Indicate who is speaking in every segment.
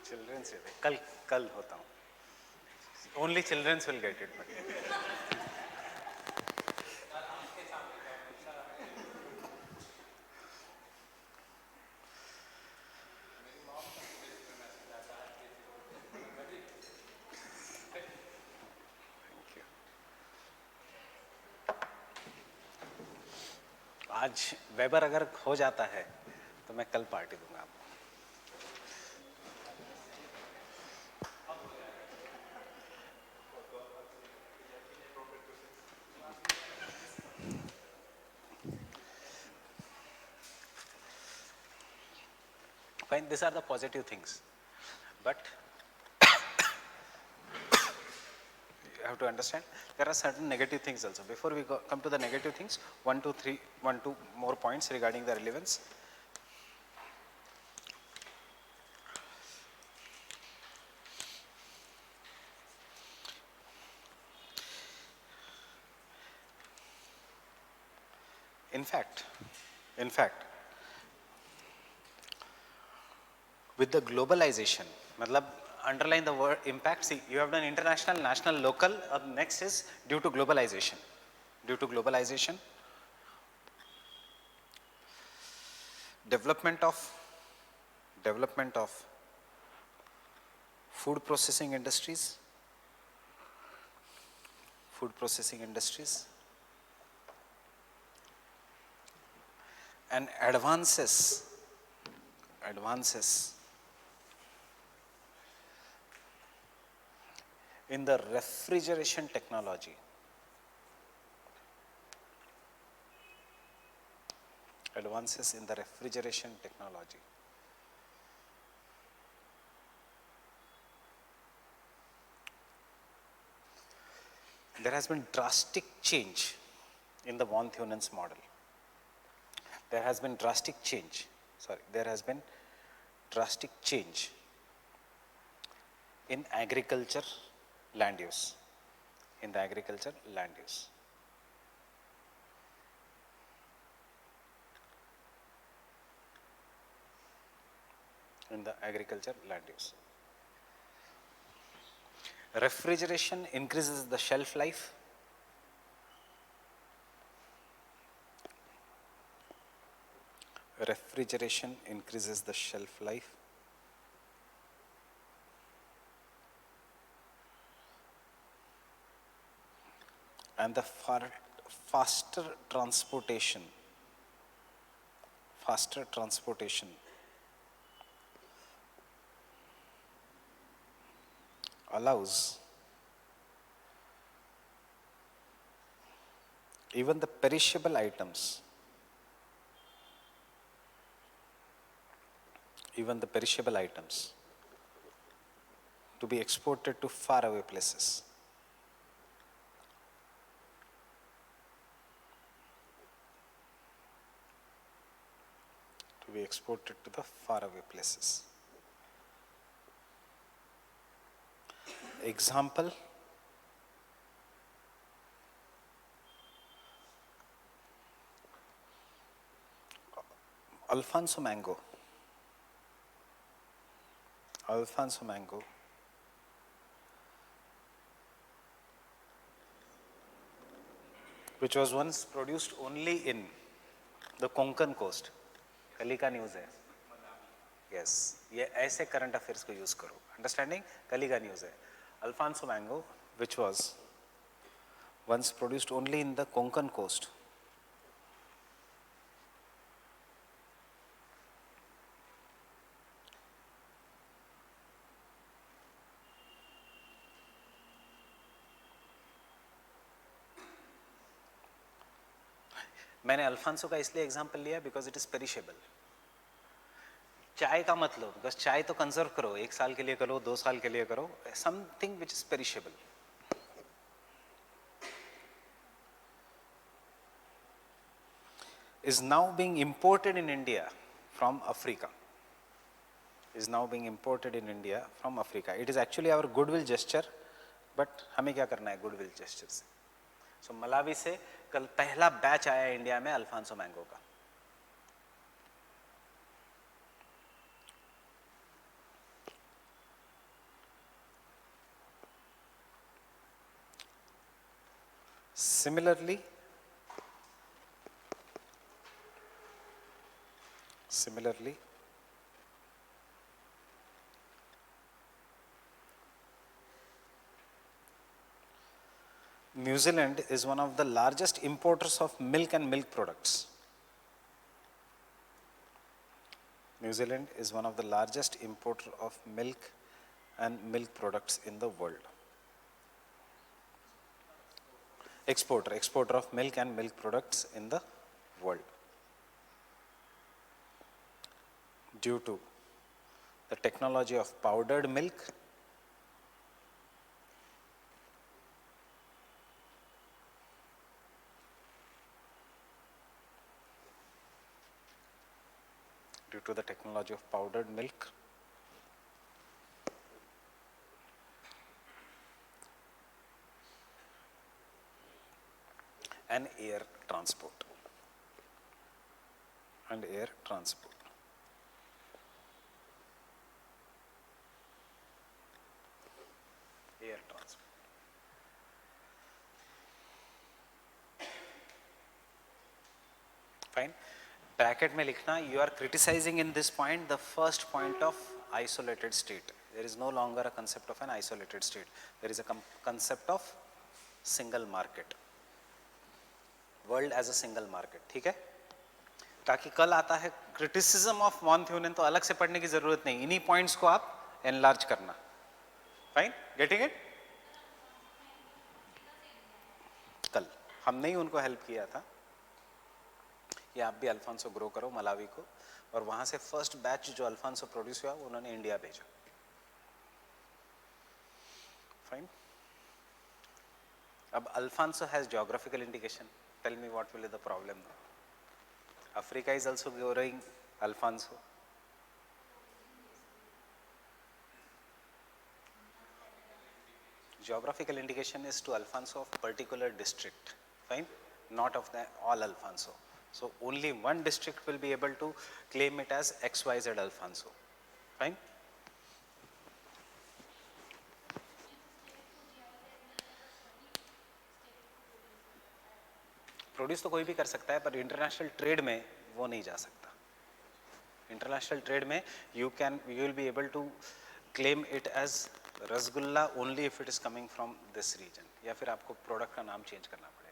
Speaker 1: Children's कल कल होता हूँ. Only children will get it. But thank you. आज वेबर अगर हो जाता है तो मैं कल पार्टी दूंगा आपको. Fine, these are the positive things, but you have to understand there are certain negative things also. Before we come to the negative things, 1, 2, 3, 1, 2 more points regarding the relevance. In fact, with the globalization, matlab underline the word impact. See, you have done international, national, local. Next is due to globalization. Due to globalization, development of food processing industries, and advances in the refrigeration technology. Advances in the refrigeration technology. There has been drastic change in the von Thunen's model. There has been drastic change in agriculture land use. In the agriculture land use. Refrigeration increases the shelf life. And the faster transportation allows even the perishable items to be exported to faraway places. Example, Alfonso mango, which was once produced only in the Konkan coast. कल का news है. Yes, ये ऐसे current affairs को use करो. Understanding, कल का news है. Alfonso mango, which was once produced only in the Konkan coast. मैंने अल्फांसो का इसलिए एग्जांपल लिया बिकॉज इट इज पेरिशेबल. चाय का मत लो, बिकॉज चाय तो कंजर्व करो, 1 साल के लिए करो, 2 साल के लिए करो. Something which is perishable. is now being imported in India from Africa. It is actually our goodwill gesture, but हमें क्या करना है goodwill gesture से. So मलावी से कल पहला बैच आया इंडिया में अल्फांसो मैंगो का. Similarly, New Zealand is one of the largest importers of milk and milk products. New Zealand is one of the largest importer of milk and milk products in the world. Exporter of milk and milk products in the world. Due to the technology of powdered milk, and air transport. Fine. Bracket में लिखना, you are criticizing in this point the first point of isolated state. There is no longer a concept of an isolated state. There is a concept of single market. World as a single market. ठीक है? ताकि कल आता है criticism of von Thunen तो अलग से पढ़ने की जरूरत नहीं. इन्हीं points को आप enlarge करना. Fine? Getting it? कल हमने ही उनको हेल्प किया था. ये आप भी अल्फांसो ग्रो करो मलावी को, और वहां से फर्स्ट बैच जो अल्फांसो प्रोड्यूस हुआ उन्होंने इंडिया भेजा. फाइन. अब alphonso has geographical indication. Tell me what will be the problem. Africa is also growing alphonso. Geographical indication is to Alfonso of particular district, fine, not of the all Alfonso. So only one district will be able to claim it as XYZ Alfonso, fine. Produce तो कोई भी कर सकता है, पर international trade में वो नहीं जा सकता. इंटरनेशनल ट्रेड में you will be able to claim it as rasgulla only if it is coming from this region, या फिर आपको प्रोडक्ट का नाम चेंज करना पड़ेगा.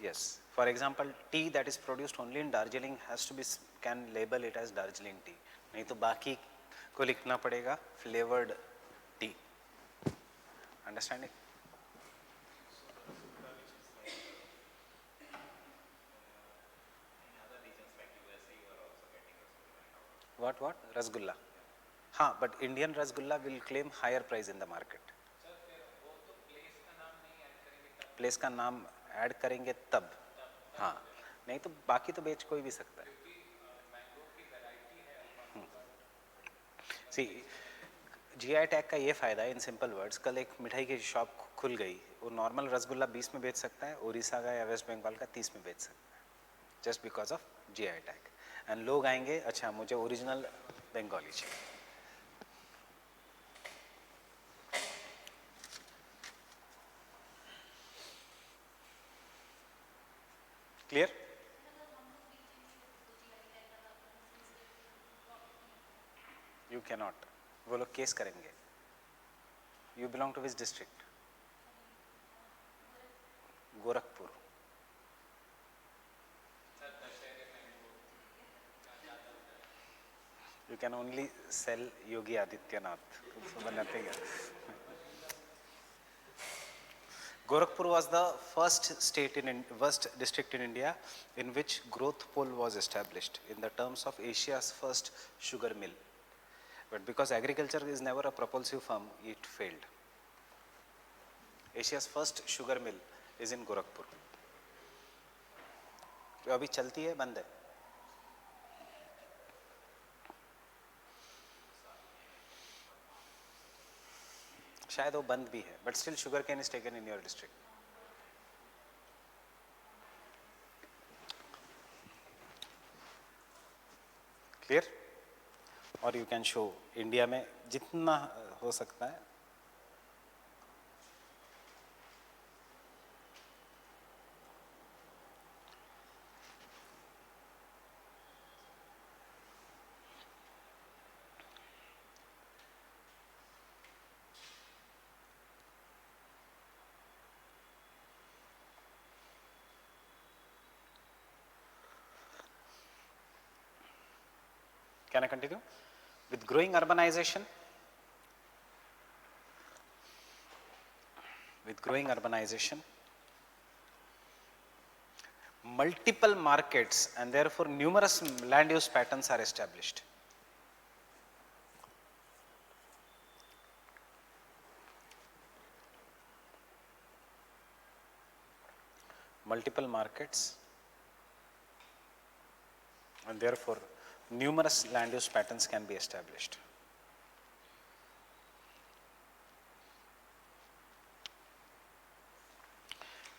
Speaker 1: Yes, for example, tea that is produced only in Darjeeling has to be can label it as Darjeeling tea. नहीं तो बाकी को लिखना पड़ेगा flavored tea. Understanding? What? Rasgulla. हाँ, but Indian Rasgulla will claim higher price in the market. Place का नाम add करेंगे तब. हाँ, नहीं तो बाकी तो बेच कोई भी सकता है. सी जीआई टैग का ये फायदा है. इन सिंपल वर्ड्स, कल एक मिठाई की शॉप खुल गई, वो नॉर्मल रसगुल्ला 20 में बेच सकता है, उड़ीसा का या वेस्ट बंगाल का 30 में बेच सकता है, just because of GI tag. And लोग आएंगे, अच्छा मुझे ओरिजिनल बंगाली चाहिए. क्लियर? You can not. वो लोग केस करेंगे. You belong to which district? Gorakhpur. You can only sell Yogi Adityanath. So nothing else. Gorakhpur was the first district in India in which growth pole was established in the terms of Asia's first sugar mill. But because agriculture is never a propulsive firm, it failed. Asia's first sugar mill is in Gorakhpur. जो अभी चलती है, बंद है. शायद वो बंद भी है, but still sugar cane is taken in your district. Clear? और यू कैन शो इंडिया में जितना हो सकता है Can I continue? With growing urbanization, multiple markets and therefore numerous land use patterns are established. Multiple markets and therefore numerous land use patterns can be established.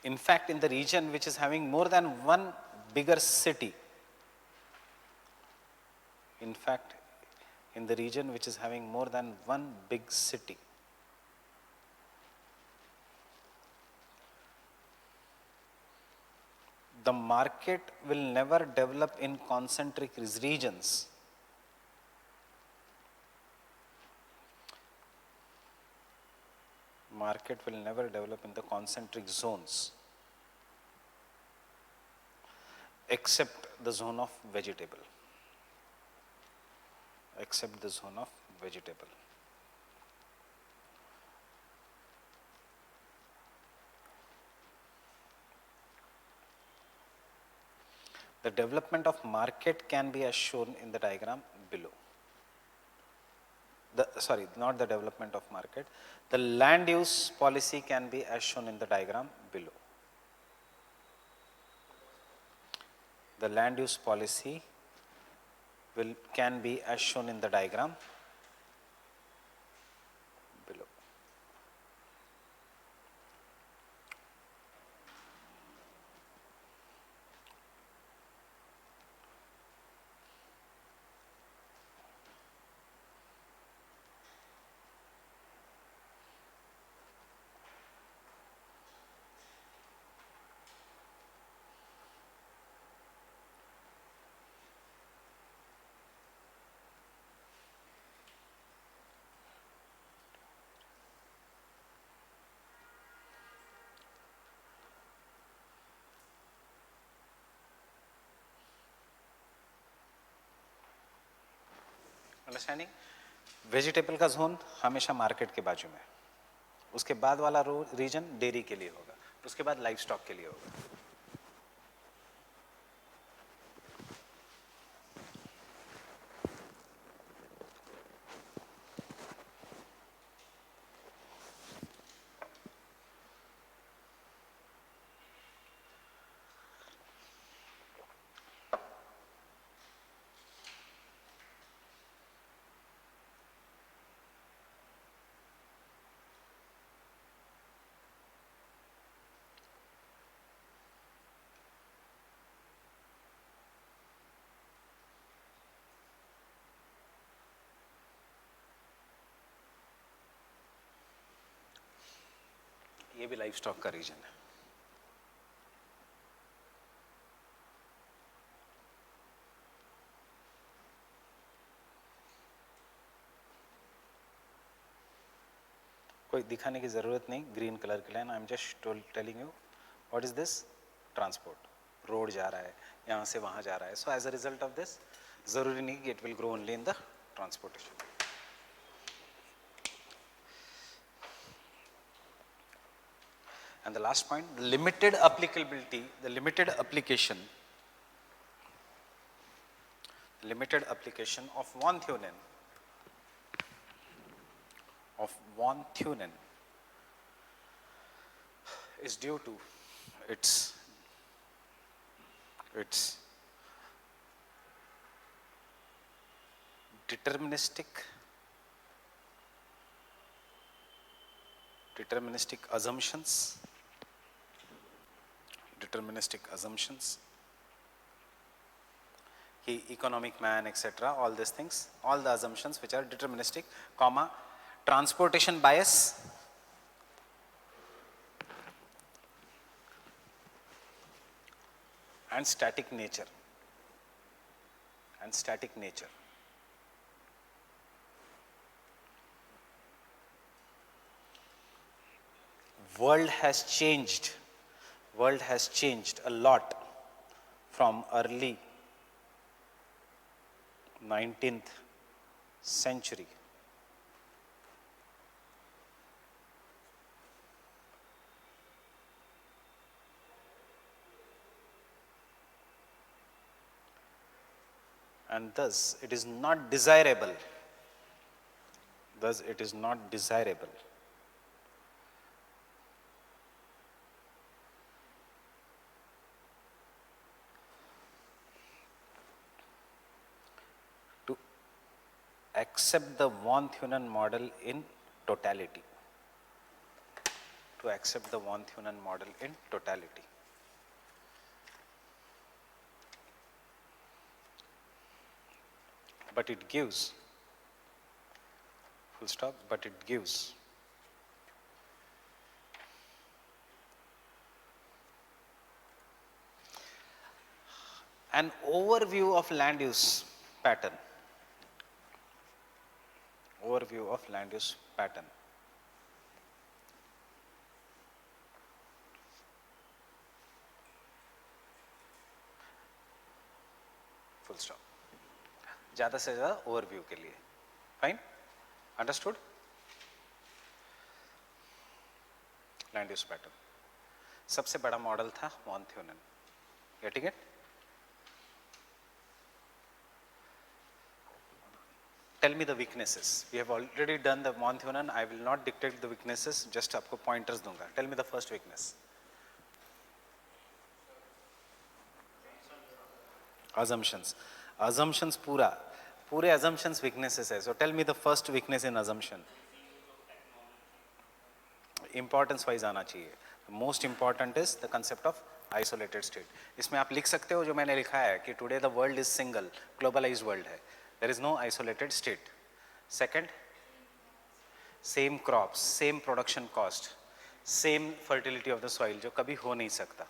Speaker 1: In fact, in the region which is having more than one bigger city, in fact, in the region which is having more than one big city, the market will never develop in concentric regions. Market will never develop in the concentric zones except the zone of vegetable. Except the zone of vegetable. The development of market can be as shown in the diagram below. Not the development of market. The land use policy can be as shown in the diagram below. The land use policy can be as shown in the diagram below. Understanding? Vegetable का zone हमेशा market के बाजू में, उसके बाद वाला reason dairy के लिए होगा, उसके बाद लाइफ स्टॉक के लिए होगा. ये भी लाइफ स्टॉक का रीजन है. कोई दिखाने की जरूरत नहीं, ग्रीन कलर की line. I am just telling you what is this. Transport, road जा रहा है, यहाँ से वहाँ जा रहा है. So as a result of this, जरूरी नहीं कि it will grow only in the transportation. And the last point, limited applicability, the limited application of von Thunen is due to its deterministic assumptions, he economic man, etc., all these things, all the assumptions which are deterministic, comma, transportation bias, and static nature. World has changed a lot from early 19th century. And thus it is not desirable. Thus it is not desirable to accept the von Thunen model in totality. To accept the von Thunen model in totality. But it gives, full stop, but it gives an overview of land use pattern. Overview of land use pattern. Full stop. ज़्यादा से ज़्यादा overview के लिए. Fine, understood. Land use pattern सबसे बड़ा model था von Thunen. Getting it? Tell me the weaknesses. We have already done the von Thunen. I will not dictate the weaknesses, just आपको pointers दूंगा. Tell me the first weakness. assumptions. Assumptions पूरे assumptions weaknesses है. So tell me the first weakness in assumption. Importance wise आना चाहिए. The most important is the concept of isolated state. इसमें आप लिख सकते हो जो मैंने लिखा है कि today the world is single, globalized world है. There is no isolated state. Second, same crops, same production cost, same fertility of the soil जो कभी हो नहीं सकता.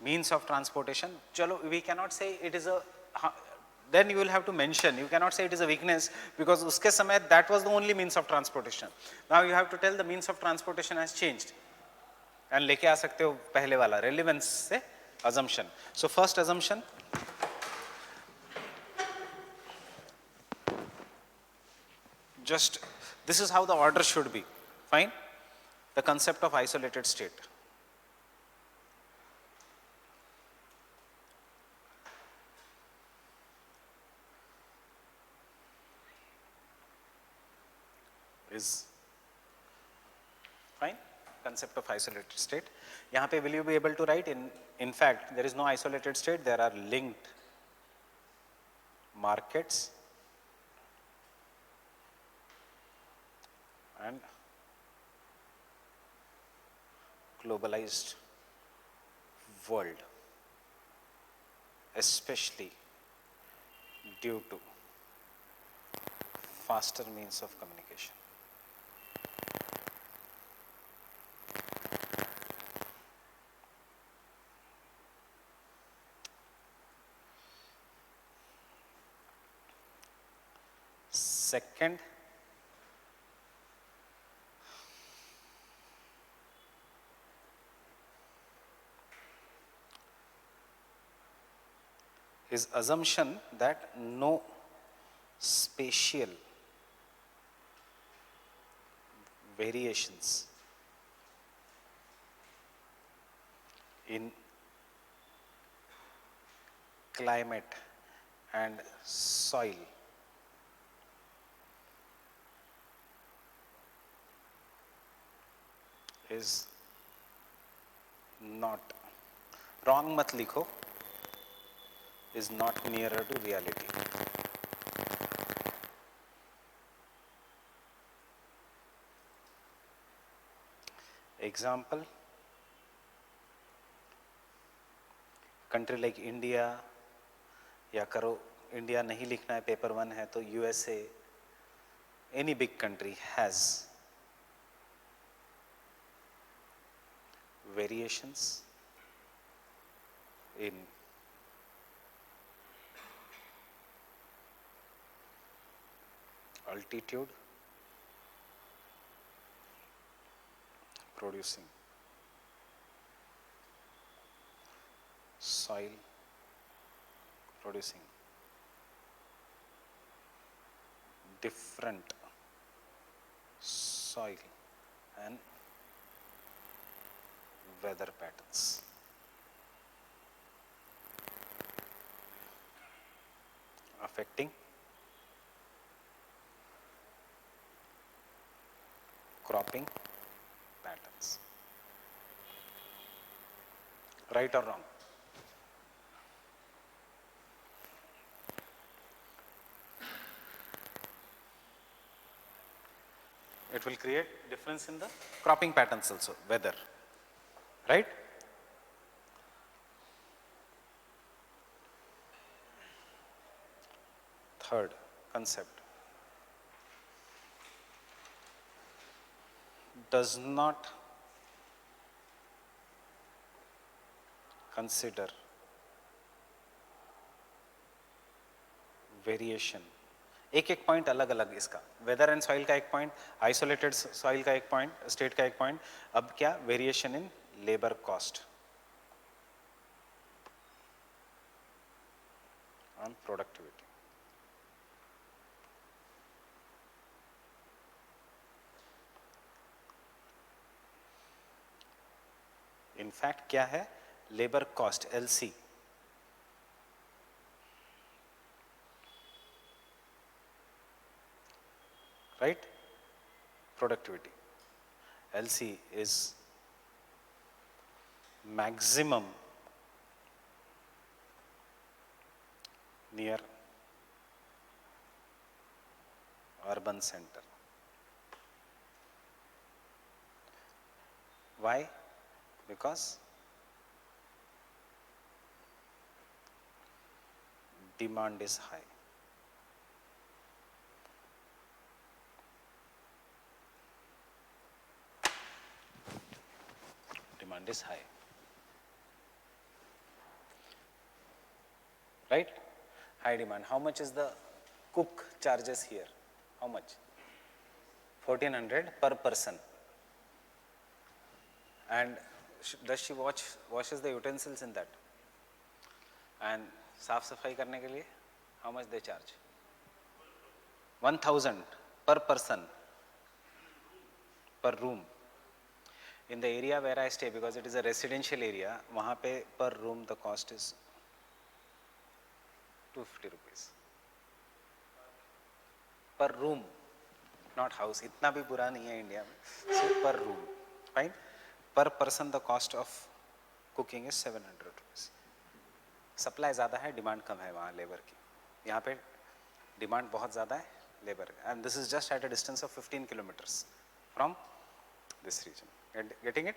Speaker 1: Means of transportation, chalo, we cannot say it is a, then you will have to mention, you cannot say it is a weakness because uske samay that was the only means of transportation. Now you have to tell the means of transportation has changed and leke aa sakte ho pehle wala relevance se assumption. So first assumption, just this is how the order should be. Fine, the concept of isolated state. Is fine, concept of isolated state. यहाँ पे will you be able to write in fact there is no isolated state, there are linked markets and globalized world, especially due to faster means of communication. Second, is assumption that no spatial variations in climate and soil is not, wrong mat likho, is not nearer to reality. Example, country like India, या करो India नहीं लिखना है, paper 1 है तो USA, any big country has variations in altitude producing soil producing different soil and weather patterns. Affecting cropping patterns. Right or wrong? It will create difference in the cropping patterns also, weather, right? Third concept, does not consider variation. एक एक point अलग अलग इसका, weather and soil का एक point, isolated soil का एक point, state का एक पॉइंट. अब क्या, variation in labour cost on productivity. In fact क्या है, labour cost LC, right? Productivity. LC is maximum near urban center. Why? Because demand is high. Demand is high. Right? High demand. How much is the cook charges here? How much? 1400 per person. And does she washes the utensils in that? And साफ सफाई करने के लिए how much they charge? 1000 per person per room. In the area where I stay, because it is a residential area, वहाँ पे per room the cost is 250 rupees per room, not house. इतना भी बुरा नहीं है इंडिया में. So per room, fine. Per person the cost of cooking is 700 rupees. Supply ज़्यादा है, डिमांड कम है वहाँ लेबर की. यहाँ पे डिमांड बहुत ज़्यादा है, labour. And this is just at a distance of 15 kilometers from this region. Getting it?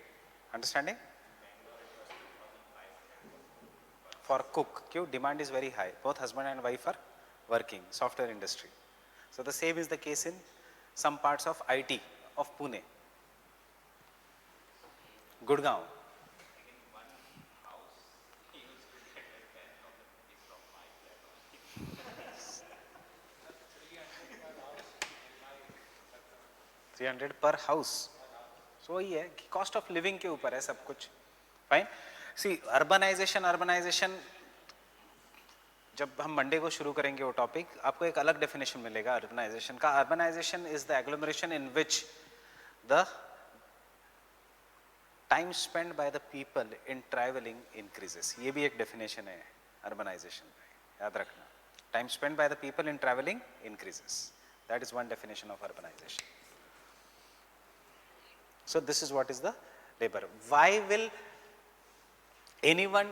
Speaker 1: Understanding? For cook, क्यों? Demand is very high. Both husband and wife are working, software industry. So the same is the case in some parts of IT of Pune, Gurgaon. $300 per house. So वही है कि cost of living के ऊपर है सब कुछ. Fine. सी urbanisation जब हम मंडे को शुरू करेंगे वो टॉपिक, आपको एक अलग डेफिनेशन मिलेगा अर्बनाइजेशन का. Urbanization is the agglomeration in which the time spend by the people in travelling increases. ये भी एक डेफिनेशन है अर्बनाइजेशन का, याद रखना. Time spend by the people in travelling increases. That is one definition of urbanization. So this is what is the labor. Why will anyone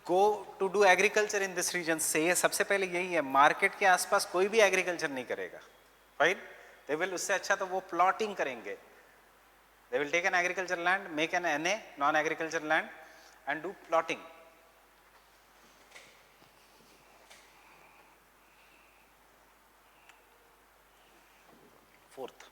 Speaker 1: go to do agriculture in this region? से सबसे पहले यही है, market के आसपास कोई भी agriculture नहीं करेगा. Right? They will, उससे अच्छा तो वो प्लॉटिंग करेंगे. They will take an agriculture land, make an NA, non-agriculture land, and do plotting. Fourth,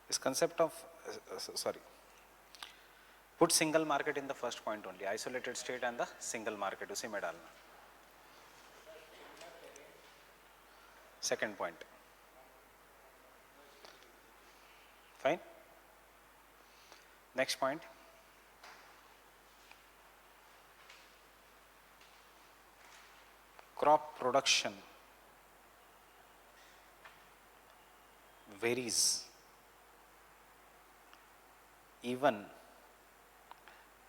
Speaker 1: this concept of put single market in the first point only, isolated state and the single market उसी में डालना. Second point. Fine. Next point. Crop production varies even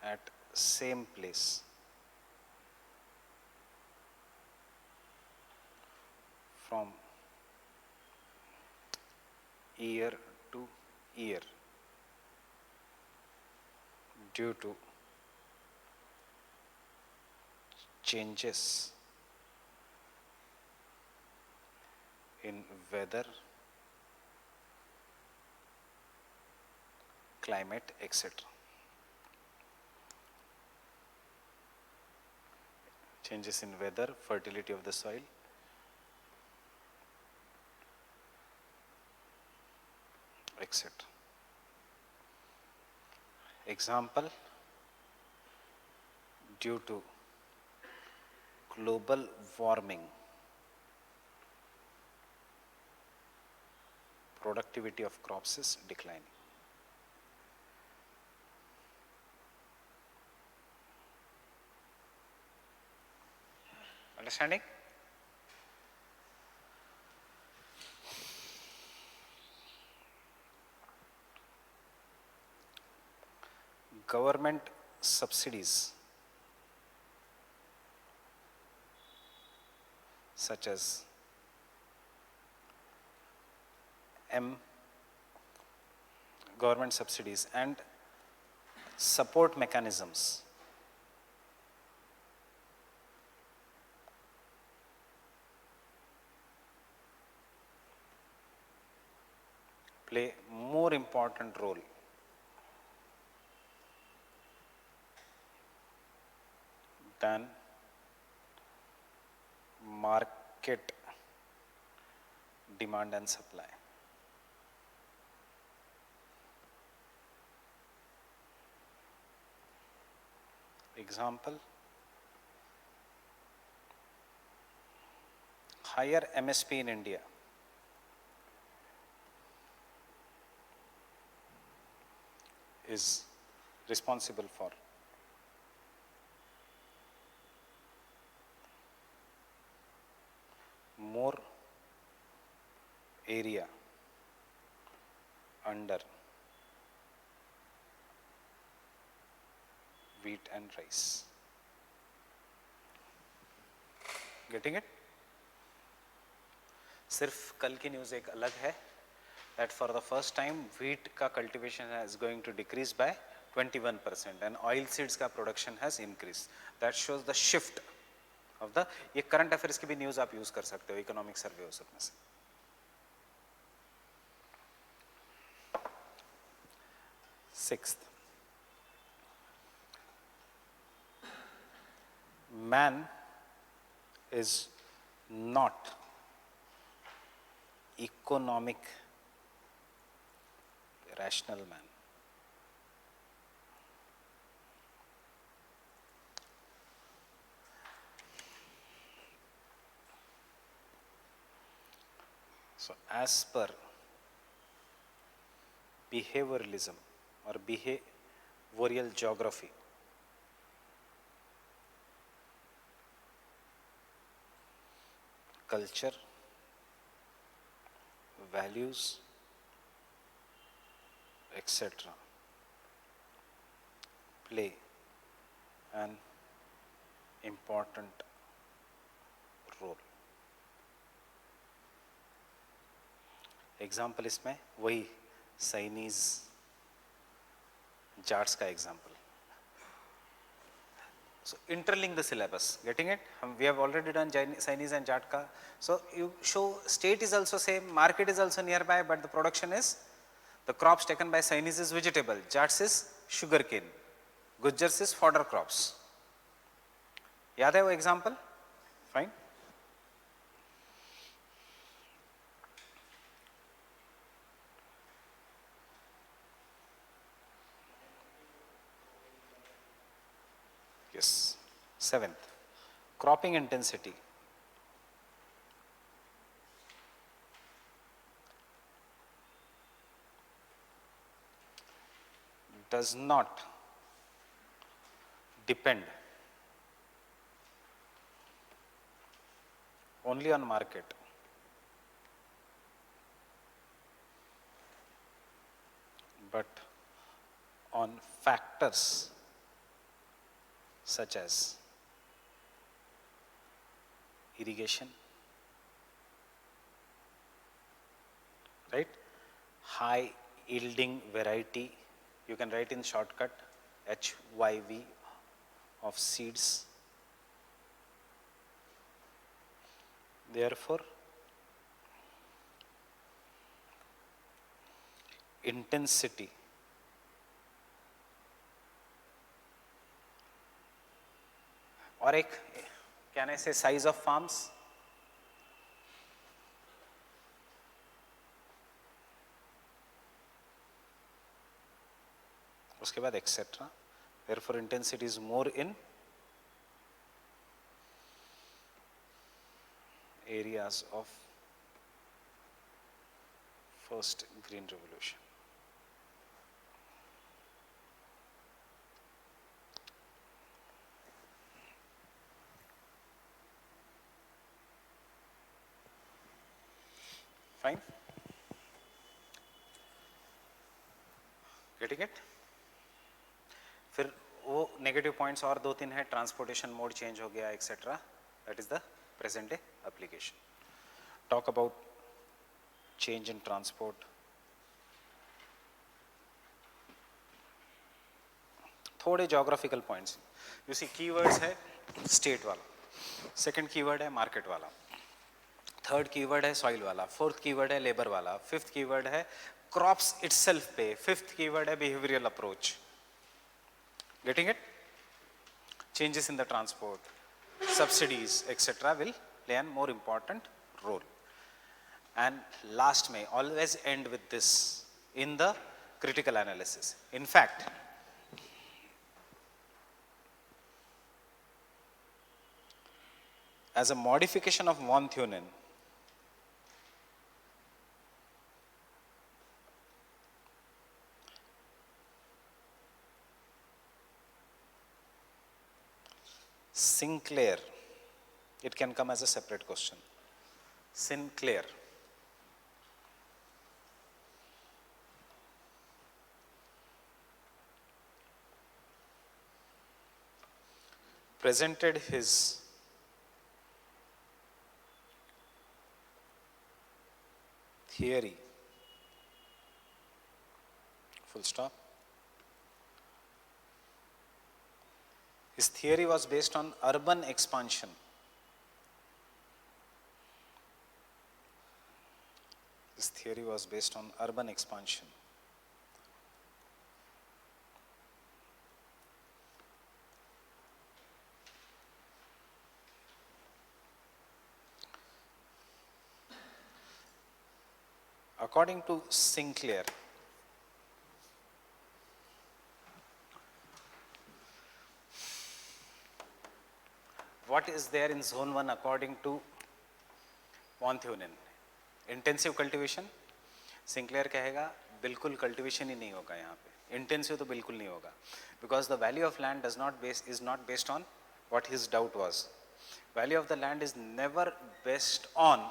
Speaker 1: at same place from year to year due to changes in weather, climate, etc. Changes in weather, fertility of the soil, etc. Example, due to global warming, productivity of crops is declining. Understanding? Government subsidies such as government subsidies and support mechanisms play more important role than market demand and supply. Example, higher MSP in India is responsible for more area under wheat and rice. Getting it? सिर्फ कल की news एक अलग है that for the first time wheat का cultivation is going to decrease by 21% and oil seeds का production has increased. That shows the shift of the, ये current affairs की भी न्यूज़ आप यूज़ कर सकते हो इकोनॉमिक सर्वे हो सकने से. Sixth, man is not economic rational man. So as per behavioralism or behavioral geography, culture, values, etc. play an important role. Example इसमें वही चाइनीज जाट्स का example. So interlink the syllabus, getting it? We have already done Chinese and Jat ka. So you show state is also same, market is also nearby, but the production is, the crops taken by Chinese is vegetable, Jats is sugarcane, Gujars is fodder crops. याद है वो example? Fine. Yes. Seventh, cropping intensity does not depend only on market, but on factors such as irrigation, right? High yielding variety, you can write in shortcut HYV of seeds. Therefore, intensity और एक can I say size of farms? उसके बाद etc. Therefore, intensity is more in areas of first green revolution. Fine? Getting it? फिर वो negative points और दो तीन है, ट्रांसपोर्टेशन मोड चेंज हो गया etcetera. That is the present day application. Talk about change in transport. थोड़े geographical points. You see keywords है स्टेट वाला, सेकंड कीवर्ड है मार्केट वाला, थर्ड कीवर्ड है सॉइल वाला, फोर्थ कीवर्ड है लेबर वाला, फिफ्थ कीवर्ड है क्रॉप्स इटसेल्फ पे, फिफ्थ कीवर्ड है behavioural approach. Getting it? Changes in the transport, subsidies, etc. will play a more important role. And last may always end with this in the critical analysis. In fact, as a modification of von Thunen, Sinclair, it can come as a separate question. Sinclair presented his theory, full stop. His theory was based on urban expansion. His theory was based on urban expansion. According to Sinclair, what is there in zone 1 according to von Thunen? Intensive cultivation. Sinclair कहेगा बिल्कुल cultivation ही नहीं होगा यहाँ पे, intensive तो बिल्कुल नहीं होगा, because the value of land is not based on what his doubt was. Value of the land is never based on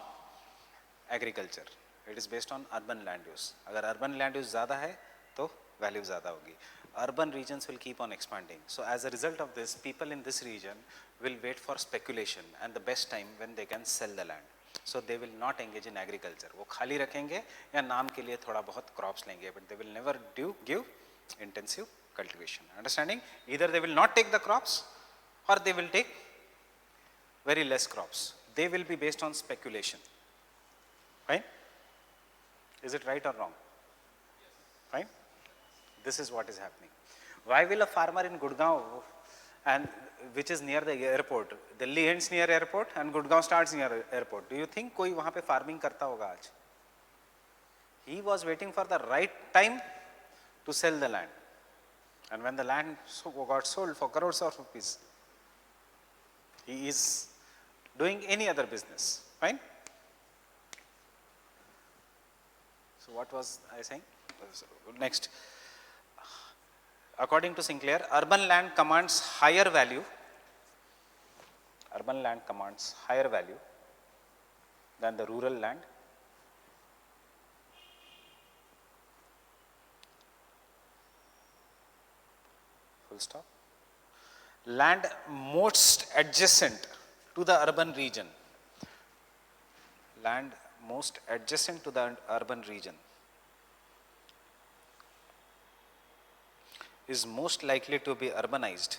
Speaker 1: agriculture, it is based on urban land use. अगर urban land use ज़्यादा है तो value ज़्यादा होगी. Urban regions will keep on expanding. So as a result of this, people in this region will wait for speculation and the best time when they can sell the land. So they will not engage in agriculture. वो खाली रखेंगे या नाम के लिए थोड़ा बहुत crops लेंगे, but they will never give intensive cultivation. Understanding? Either they will not take the crops or they will take very less crops. They will be based on speculation. Fine? Is it right or wrong? Fine? This is what is happening. Why will a farmer in Gurgaon, and which is near the airport, Delhi ends near airport and Gurgaon starts near airport, do you think कोई वहाँ पे farming करता होगा आज? He was waiting for the right time to sell the land, and when the land got sold for crores of rupees, he is doing any other business. Fine? So what was I saying? Next. according to Sinclair, urban land commands higher value. Urban land commands higher value than the rural land. Full stop. Land most adjacent to the urban region. Land most adjacent to the urban region is most likely to be urbanized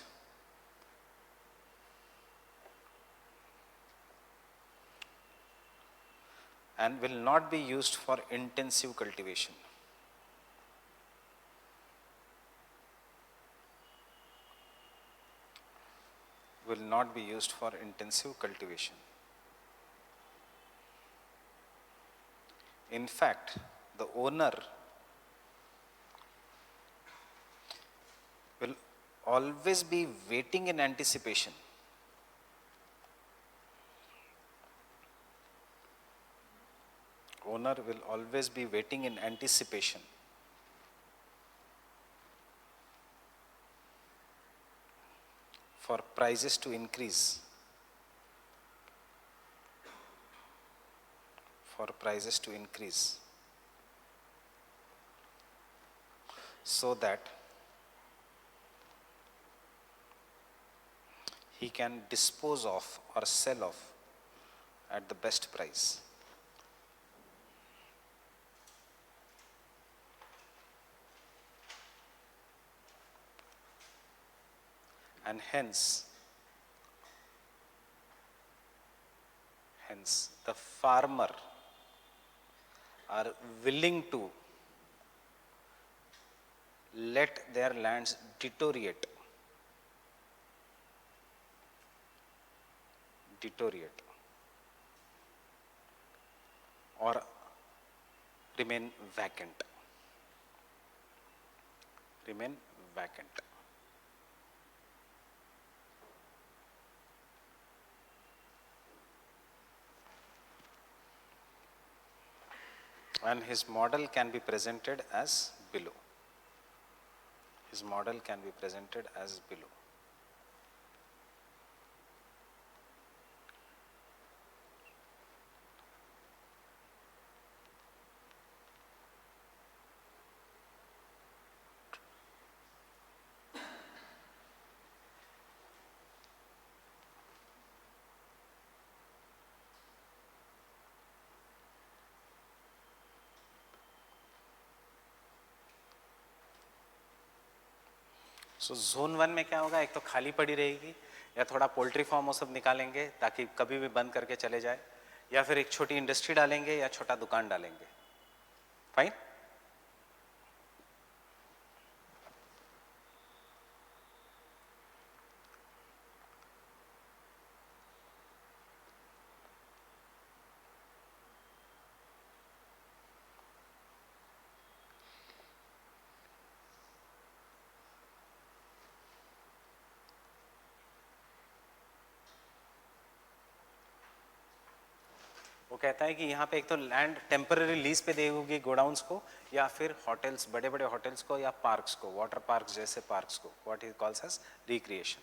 Speaker 1: and will not be used for intensive cultivation. Will not be used for intensive cultivation. In fact, the owner will always be waiting in anticipation. Owner will always be waiting in anticipation for prices to increase. For prices to increase. So that he can dispose of or sell off at the best price. And hence the farmer are willing to let their lands deteriorate or remain vacant. And his model can be presented as below. His model can be presented as below. So zone 1 में क्या होगा, एक तो खाली पड़ी रहेगी या थोड़ा पोल्ट्री फार्म वो सब निकालेंगे ताकि कभी भी बंद करके चले जाए, या फिर एक छोटी इंडस्ट्री डालेंगे या छोटा दुकान डालेंगे. फाइन. वो कहता है कि यहाँ पे एक तो लैंड टेम्पररी लीज पे देगी गोडाउन्स को, या फिर होटल्स, बड़े बड़े होटल्स को या पार्क्स को, वाटर पार्क्स जैसे पार्क्स को, what he calls as recreation.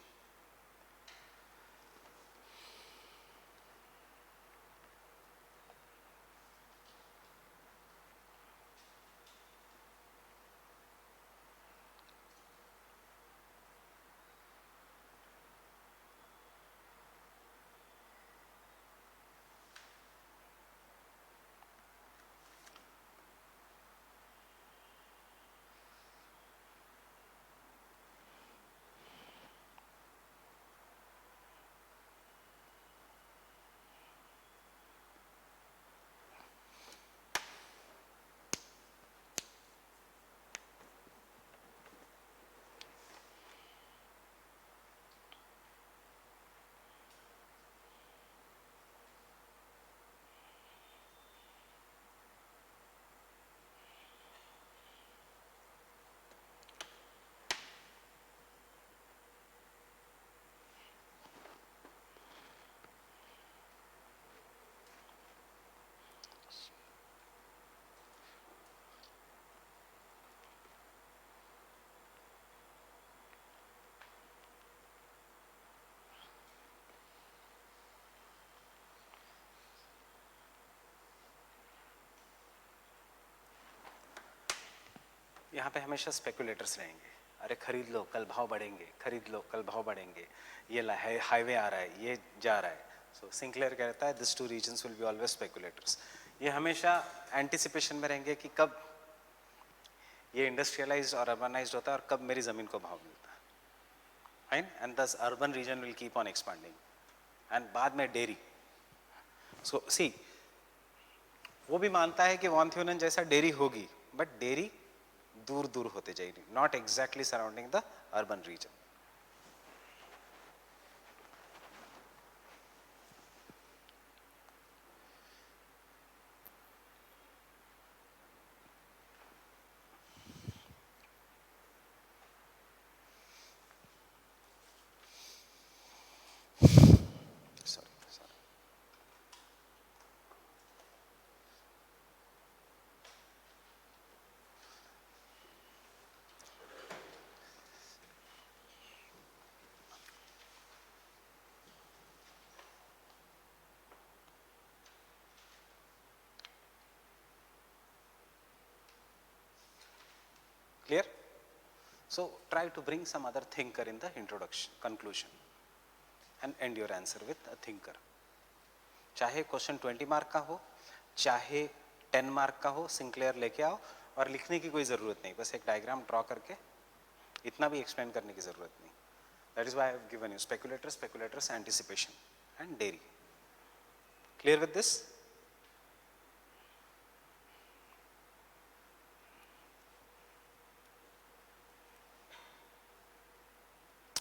Speaker 1: यहाँ पे हमेशा स्पेकुलेटर्स रहेंगे, अरे खरीद लो कल भाव बढ़ेंगे, खरीद लो कल भाव बढ़ेंगे, ये हाईवे आ रहा है, ये जा रहा है. सो सिंक्लेयर कहता है this two reasons will be always speculators. ये हमेशा एंटिसिपेशन में रहेंगे कि कब ये इंडस्ट्रियलाइज्ड और अर्बनाइज्ड होता है और कब मेरी ज़मीन को भाव मिलता है. Fine. And this urban region will keep on expanding. And बाद में डेयरी. सो सी, वो भी मानता है कि वॉन थ्योनन जैसा डेयरी होगी, बट डेयरी दूर दूर होते जाएगी, not exactly surrounding the urban region. Clear? So try to bring some other thinker in the introduction, conclusion, and end your answer with a thinker. चाहे क्वेश्चन 20 मार्क का हो, चाहे 10 मार्क का हो, सिंक्लेयर लेके आओ और लिखने की कोई ज़रूरत नहीं, बस एक डायग्राम ड्रॉ करके इतना भी एक्सप्लेन करने की ज़रूरत नहीं. That is why I have given you speculators, anticipation and dairy. Clear with this?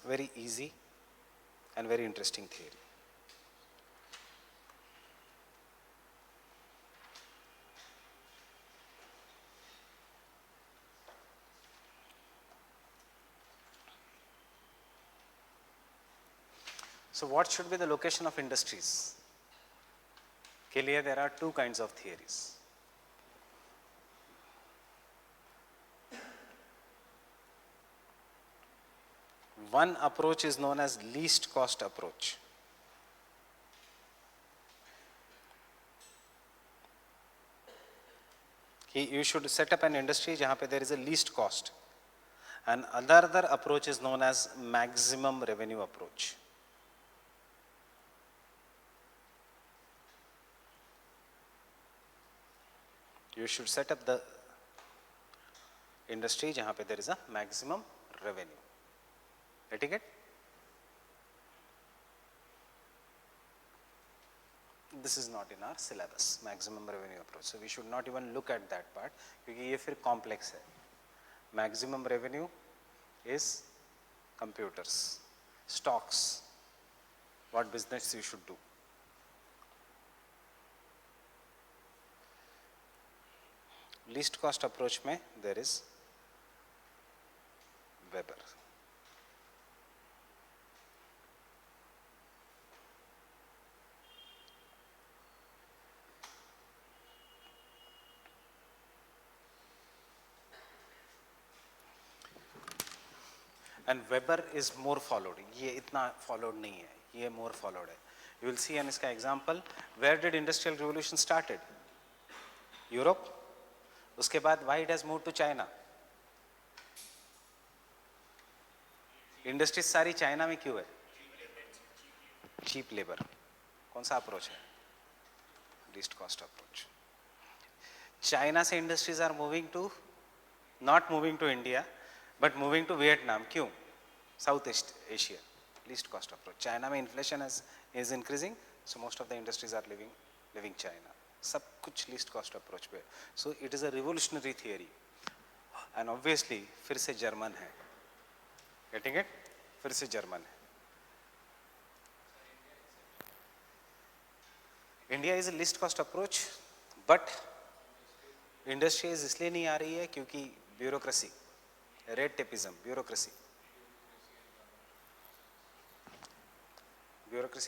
Speaker 1: Very easy and very interesting theory. So what should be the location of industries? के लिए there are two kinds of theories. One approach is known as least cost approach. You should set up an industry जहाँ पे there is a least cost. And another approach is known as maximum revenue approach. You should set up the industry जहाँ पे there is a maximum revenue. Getting it? This is not in our syllabus, maximum revenue approach. So we should not even look at that part क्योंकि ये फिर complex है. Maximum revenue is computers, stocks, what business you should do. Least cost approach में there is Weber. And Weber is more followed. ये इतना followed नहीं है, ये more followed है. You will see an इसका example. Where did industrial revolution started? Europe. उसके बाद why it has moved to China? Industries सारी चाइना में क्यों है? Cheap labour. कौन सा अप्रोच है? Least cost approach. चाइना से industries are moving to, not moving to India but moving to Vietnam. क्यों? South east Asia. Least cost approach. China में inflation is increasing, so most of the industries are leaving China. सब कुछ least cost approach पे. So it is a revolutionary theory and obviously फिर से German है. Getting it? फिर से German है. India is a least cost approach but industries इसलिए नहीं आ रही है क्योंकि bureaucracy, red tapism, bureaucracy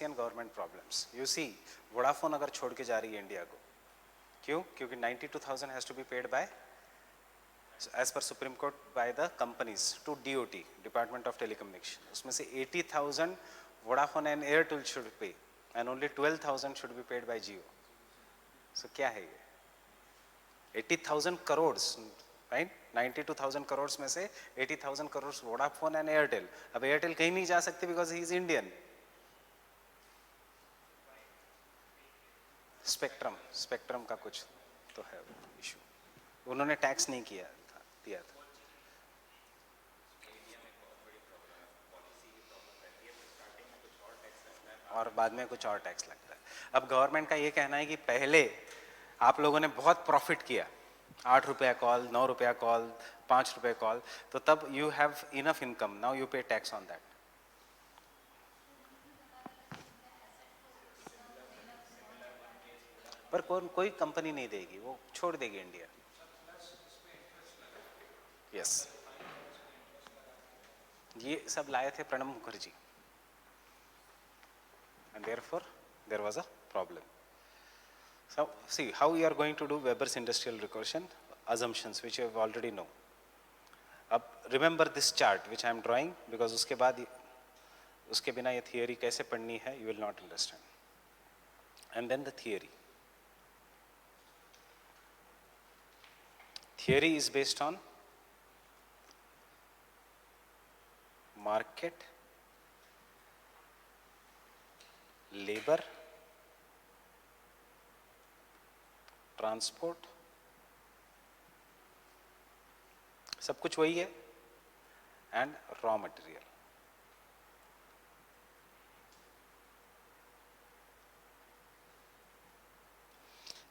Speaker 1: and government problems. You see Vodafone अगर छोड़ के जा रही है इंडिया को, क्यों? क्योंकि 92,000 has to be paid by as per Supreme Court by the companies to DOT, department of telecommunication. उसमें से 80,000 Vodafone and Airtel should pay and only 12,000 should be paid by Jio. So क्या है ये? 80,000 करोड़ राइट. 92,000 करोड़ में से 80,000 करोड़ वोडाफोन एंड एयरटेल. अब Airtel कहीं नहीं जा सकती because he is Indian. Spectrum का कुछ तो है इशू. उन्होंने टैक्स नहीं दिया था. और बाद में कुछ और टैक्स लगता है. अब गवर्नमेंट का ये कहना है कि पहले आप लोगों ने बहुत प्रॉफिट किया, 8 रुपया कॉल, 9 रुपया कॉल, 5 रुपये कॉल, तो तब you have enough income, now you पे टैक्स ऑन दैट. पर कोई कंपनी नहीं देगी, वो छोड़ देगी इंडिया. यस, ये सब लाए थे Pranab Mukherjee. And therefore there was a problem. So see how we are going to do Weber's industrial recursion assumptions, which you have already know. अब remember this chart which I am drawing, because उसके बाद उसके बिना ये theory कैसे पढ़नी है you will not understand. And then the theory is based on market, labour, transport, सब कुछ वही है, एंड रॉ मटेरियल.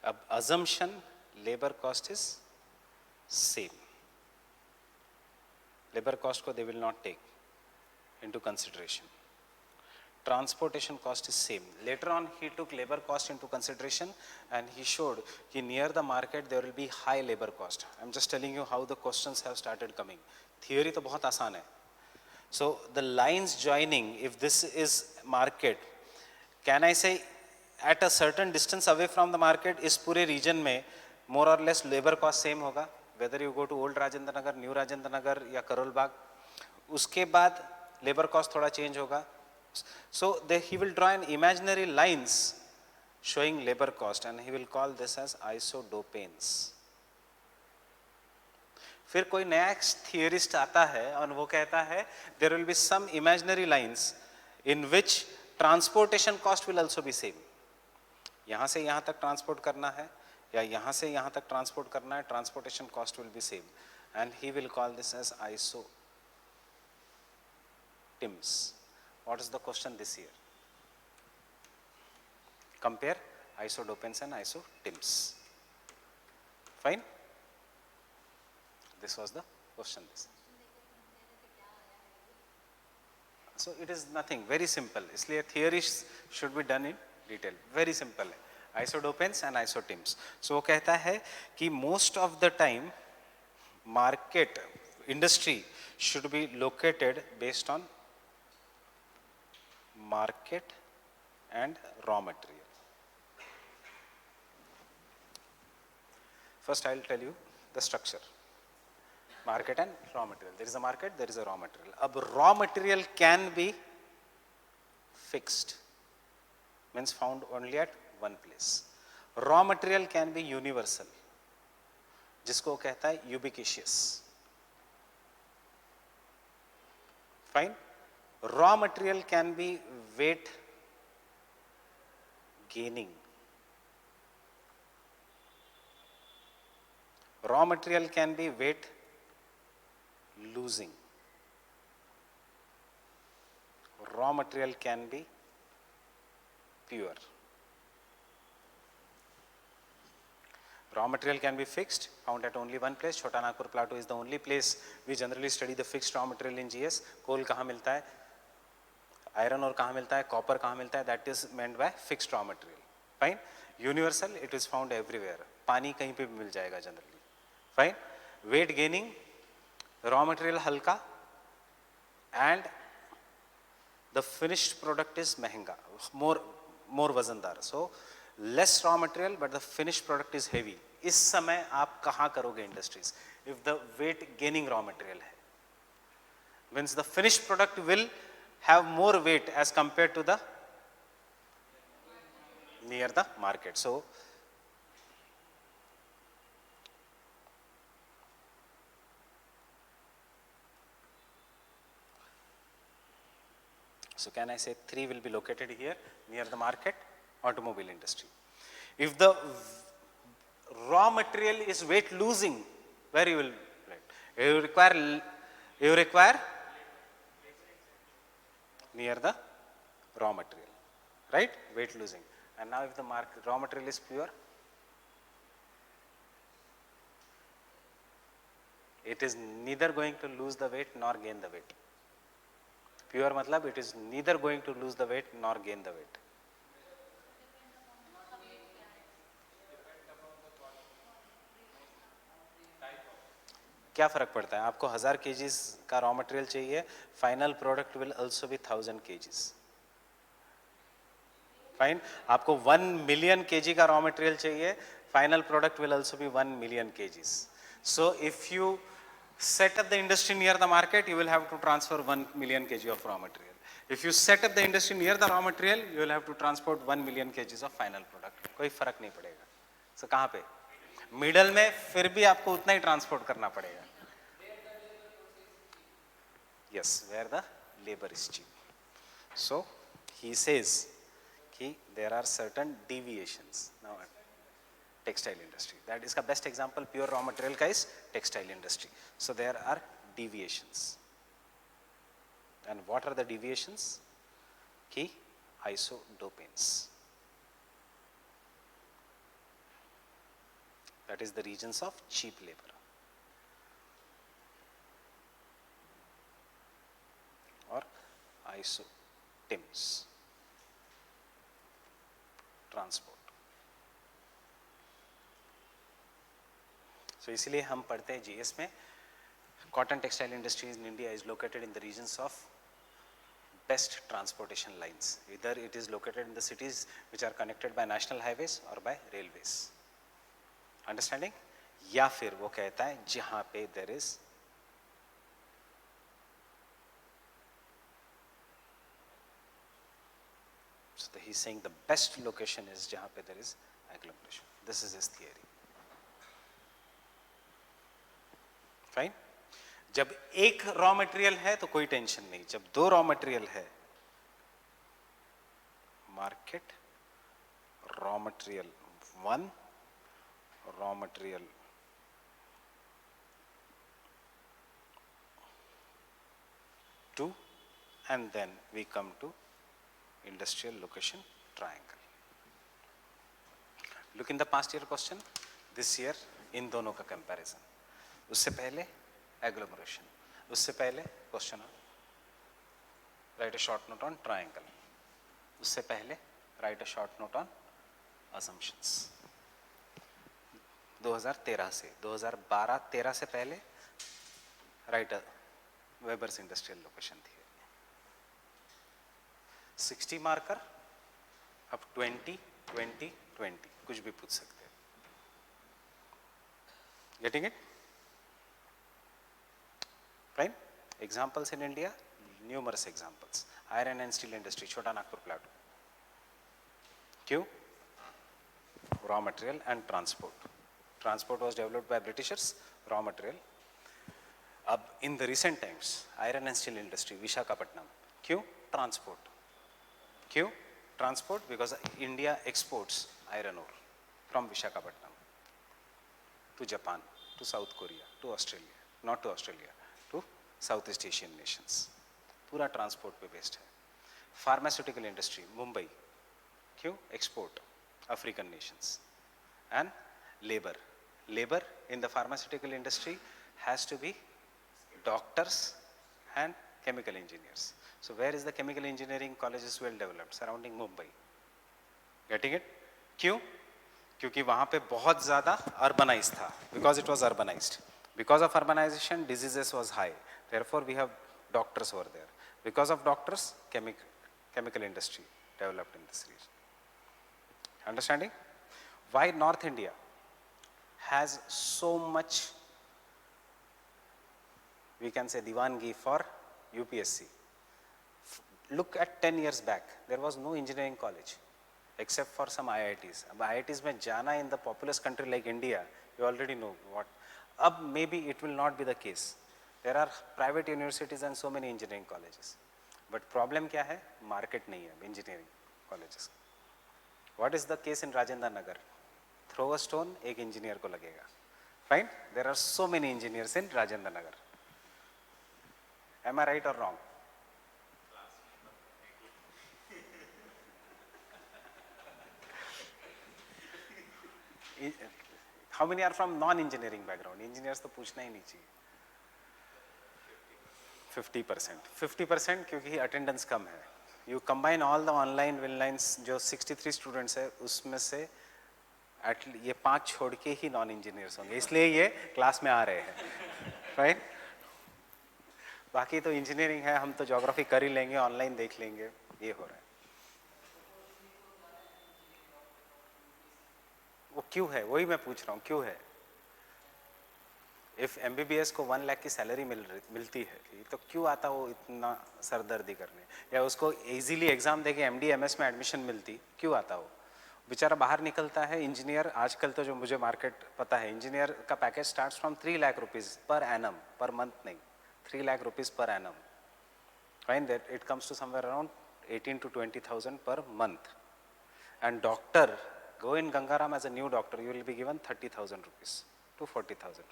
Speaker 1: अब assumption labour cost is same. Labour cost को they will not take into consideration. Transportation cost is same. Later on he took labor cost into consideration and he showed कि near the market there will be high labor cost. I'm just telling you how the questions have started coming. Theory तो बहुत आसान है. So the lines joining, if this is market, can I say at a certain distance away from the market इस पूरे region में more or less labor cost same होगा, whether you go to old Rajendra Nagar, new Rajendra Nagar या करोल बाग. उसके बाद labor cost थोड़ा change होगा. So he will draw an imaginary lines showing labor cost and he will call this as isodopanes. फिर कोई नया theorist आता है और वो कहता है there will be some imaginary lines in which transportation cost will also be same. यहाँ से यहाँ तक transport करना है या यहाँ से यहाँ तक transport करना है, transportation cost will be same, and he will call this as isotims. What is the question this year? Compare isodopanes and isotims. Fine? This was the question. So it is nothing, very simple. इसलिए theory should be done in detail. Very simple है. Isodopanes and isotims. So वो कहता है कि most of the time market industry should be located based on market and raw material. First I will tell you the structure. Market and raw material. There is a market, there is a raw material. Ab raw material can be fixed, means found only at one place. Raw material can be universal, जिसको कहता है ubiquitous. Fine? Raw material can be weight gaining. Raw material can be weight losing. Raw material can be pure. Raw material can be fixed, found at only one place. Chota Nagpur Plateau is the only place we generally study the fixed raw material in GS. Coal कहाँ मिलता है, iron ore कहाँ मिलता है, copper कहाँ मिलता है, that is meant by fixed raw material. Fine. Universal, it is found everywhere. पानी कहीं पे भी मिल जाएगा generally. Fine. Weight gaining, raw material हल्का, and the finished product is महंगा, more वजनदार. So less raw material but the finished product is heavy. इस समय आप कहाँ करोगे industries? If the weight gaining raw material है, means the finished product will have more weight as compared to the near the market. So So can I say 3 will be located here near the market, automobile industry. If the raw material is weight losing, where you will plant? You require near the raw material, right? Weight losing. And now if the raw material is pure, it is neither going to lose the weight nor gain the weight. Pure matlab it is neither going to lose the weight nor gain the weight. क्या फर्क पड़ता है? आपको 1000 kgs का raw material चाहिए, final product will also be 1000 kgs. Fine. आपको 1 million kg का raw material चाहिए, final product will also be 1 million kgs. So if you set up the industry near the market, you will have to transfer 1 million kg of raw material. If you set up the industry near the raw material, you will have to transport 1 million kgs of final product. कोई फर्क नहीं पड़ेगा. So कहाँ पे? Middle में फिर भी आपको उतना ही ट्रांसपोर्ट करना पड़ेगा. Yes, where the labor is cheap. So he says कि there are certain deviations. Now textile industry, that is the best example. Pure raw material का is textile industry. So there are deviations. And what are the deviations? कि isodopanes. That is the regions of cheap labor. Or isotims. Transport. So इसीलिए हम पढ़ते हैं GS में, cotton textile industry in India is located in the regions of best transportation lines. Either it is located in the cities which are connected by national highways or by railways. Understanding? या फिर वो कहता है जहां पे there is so he's saying the best location is जहां पे there is agglomeration. This is his theory. Fine? जब एक रॉ मटेरियल है तो कोई टेंशन नहीं. जब दो रॉ मटेरियल है, market, raw material 1, raw material 2, and then we come to industrial location triangle. Look in the past year question, this year इन दोनों का comparison. उससे पहले agglomeration, उससे पहले question, write a short note on triangle, उससे पहले write a short note on assumptions. 2013 से 2012-13 से पहले राइट वेबर्स इंडस्ट्रियल लोकेशन थी. 60 मार्कर, अब 20-20-20 कुछ भी पूछ सकते हैं. Getting it? Fine. Examples in India, numerous examples. Iron and steel industry, छोटा नागपुर प्लाटू. क्यों? Raw material and transport. Transport was developed by Britishers, raw material. अब in the recent times, iron and steel industry, Visakhapatnam. क्यों? Transport. क्यों? Transport because India exports iron ore from Visakhapatnam to Japan, to South Korea, to Australia, not to Australia, to Southeast Asian nations. पूरा transport पे based है. Pharmaceutical industry, Mumbai. क्यों? Export, African nations. And labor in the pharmaceutical industry has to be doctors and chemical engineers. So where is the chemical engineering colleges well developed? Surrounding Mumbai. Getting it? क्यों? क्योंकि वहाँ पे बहुत ज़्यादा urbanized था. Because it was urbanized. Because of urbanization, diseases was high. Therefore, we have doctors over there. Because of doctors, chemical industry developed in this region. Understanding? Why North India has so much, we can say, divangi for UPSC. Look at 10 years back, there was no engineering college except for some IITs. अब IITs में जाना in the populous country like India, you already know what. अब maybe it will not be the case. There are private universities and so many engineering colleges. But problem क्या है, market नहीं है engineering colleges. What is the case in Rajendra Nagar? Throw a stone, एक engineer को लगेगा। Fine, there are so many engineers in Rajendra Nagar. Am I right और wrong? How many are from non engineering background? Engineers तो पूछना ही नहीं चाहिए। 50%, 50% क्योंकि अटेंडेंस कम है। You combine all the online विनलाइंस जो 63 स्टूडेंट्स है, उसमें से ये 5 छोड़ के ही नॉन इंजीनियर्स होंगे, इसलिए ये क्लास में आ रहे हैं। राइट, बाकी तो इंजीनियरिंग है, हम तो ज्योग्राफी कर ही लेंगे, ऑनलाइन देख लेंगे, ये हो रहा है। वो क्यों है, वही मैं पूछ रहा हूँ, क्यों है? इफ एमबीबीएस को 1 लाख की सैलरी मिलती है तो क्यों आता वो इतना सरदर्दी करने? या उसको इजीली एग्जाम देके एमडी एमएस में एडमिशन मिलती, क्यों आता वो? बेचारा बाहर निकलता है इंजीनियर। आजकल तो जो मुझे मार्केट पता है, इंजीनियर का package starts from 3 lakh rupees per annum, per month नहीं, 3 lakh rupees per annum. Fine that it comes to somewhere around 18 to 20,000 per month. And doctor, go in Gangaram as a new doctor, you will be given 30,000 rupees to 40,000.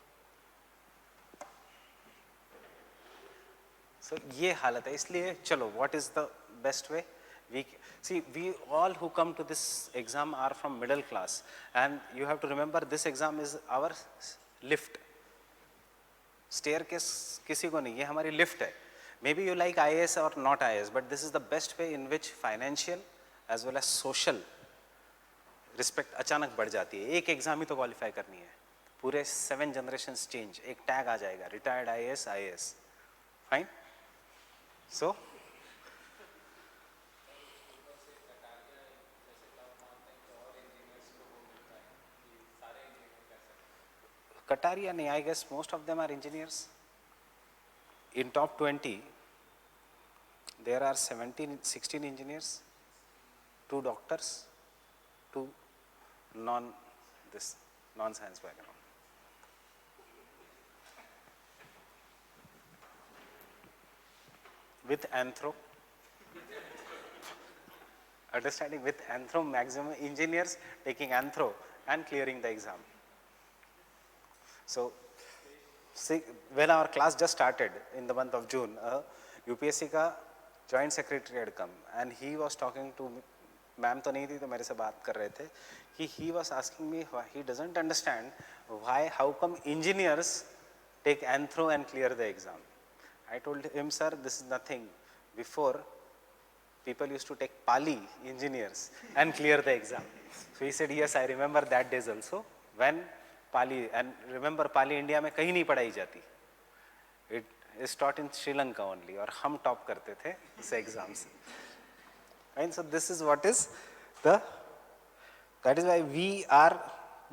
Speaker 1: So ये हालत है। इसलिए चलो, what is the best way? We all who come to this exam are from middle class, and you have to remember this exam is our lift. Staircase किसी को नहीं, ये हमारी lift है। Maybe you like IAS or not IAS, but this is the best way in which financial as well as social respect अचानक बढ़ जाती है। एक एग्जाम ही तो क्वालिफाई करनी है, पूरे 7 generations change, एक टैग आ जाएगा, retired IAS IAS। Fine, so Kataria nahi, I guess most of them are engineers. In top 20, there are 16 engineers, 2 doctors, 2 non-science background. With anthro, understanding with anthro, maximum engineers taking anthro and clearing the exam. So, see, when our class just started in the month of June, UPSC का joint secretary had come and he was talking to me. Ma'am तो नहीं थी, तो मेरे से बात कर रहे थे कि he was asking me why he doesn't understand why, how come engineers take anthro and clear the exam. I told him, sir, this is nothing. Before, people used to take Pali, engineers, and clear the exam. So he said, yes, I remember that days also when Pali, and remember Pali India में कहीं नहीं पढ़ाई जाती, it is taught in Sri Lanka only, और हम top करते थे इस exams. And so this is what is that is why we are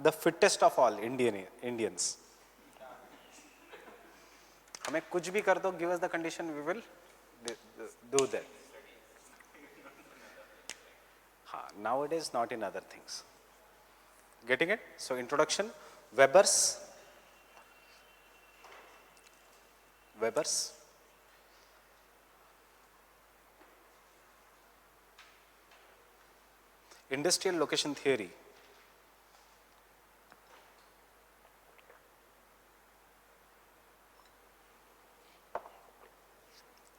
Speaker 1: the fittest of all Indians. हमें कुछ भी कर दो, give us the condition, we will do that. Nowadays, not in other things. Getting it? So introduction, Weber's, industrial location theory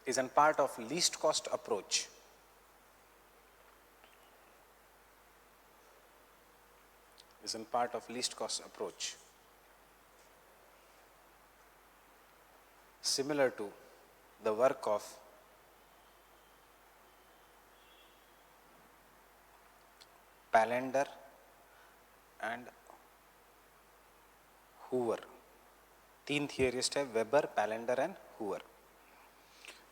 Speaker 1: is a part of least cost approach. Similar to the work of Palander and Hoover. 3 theorist है, weber, पैलेंडर and Hoover.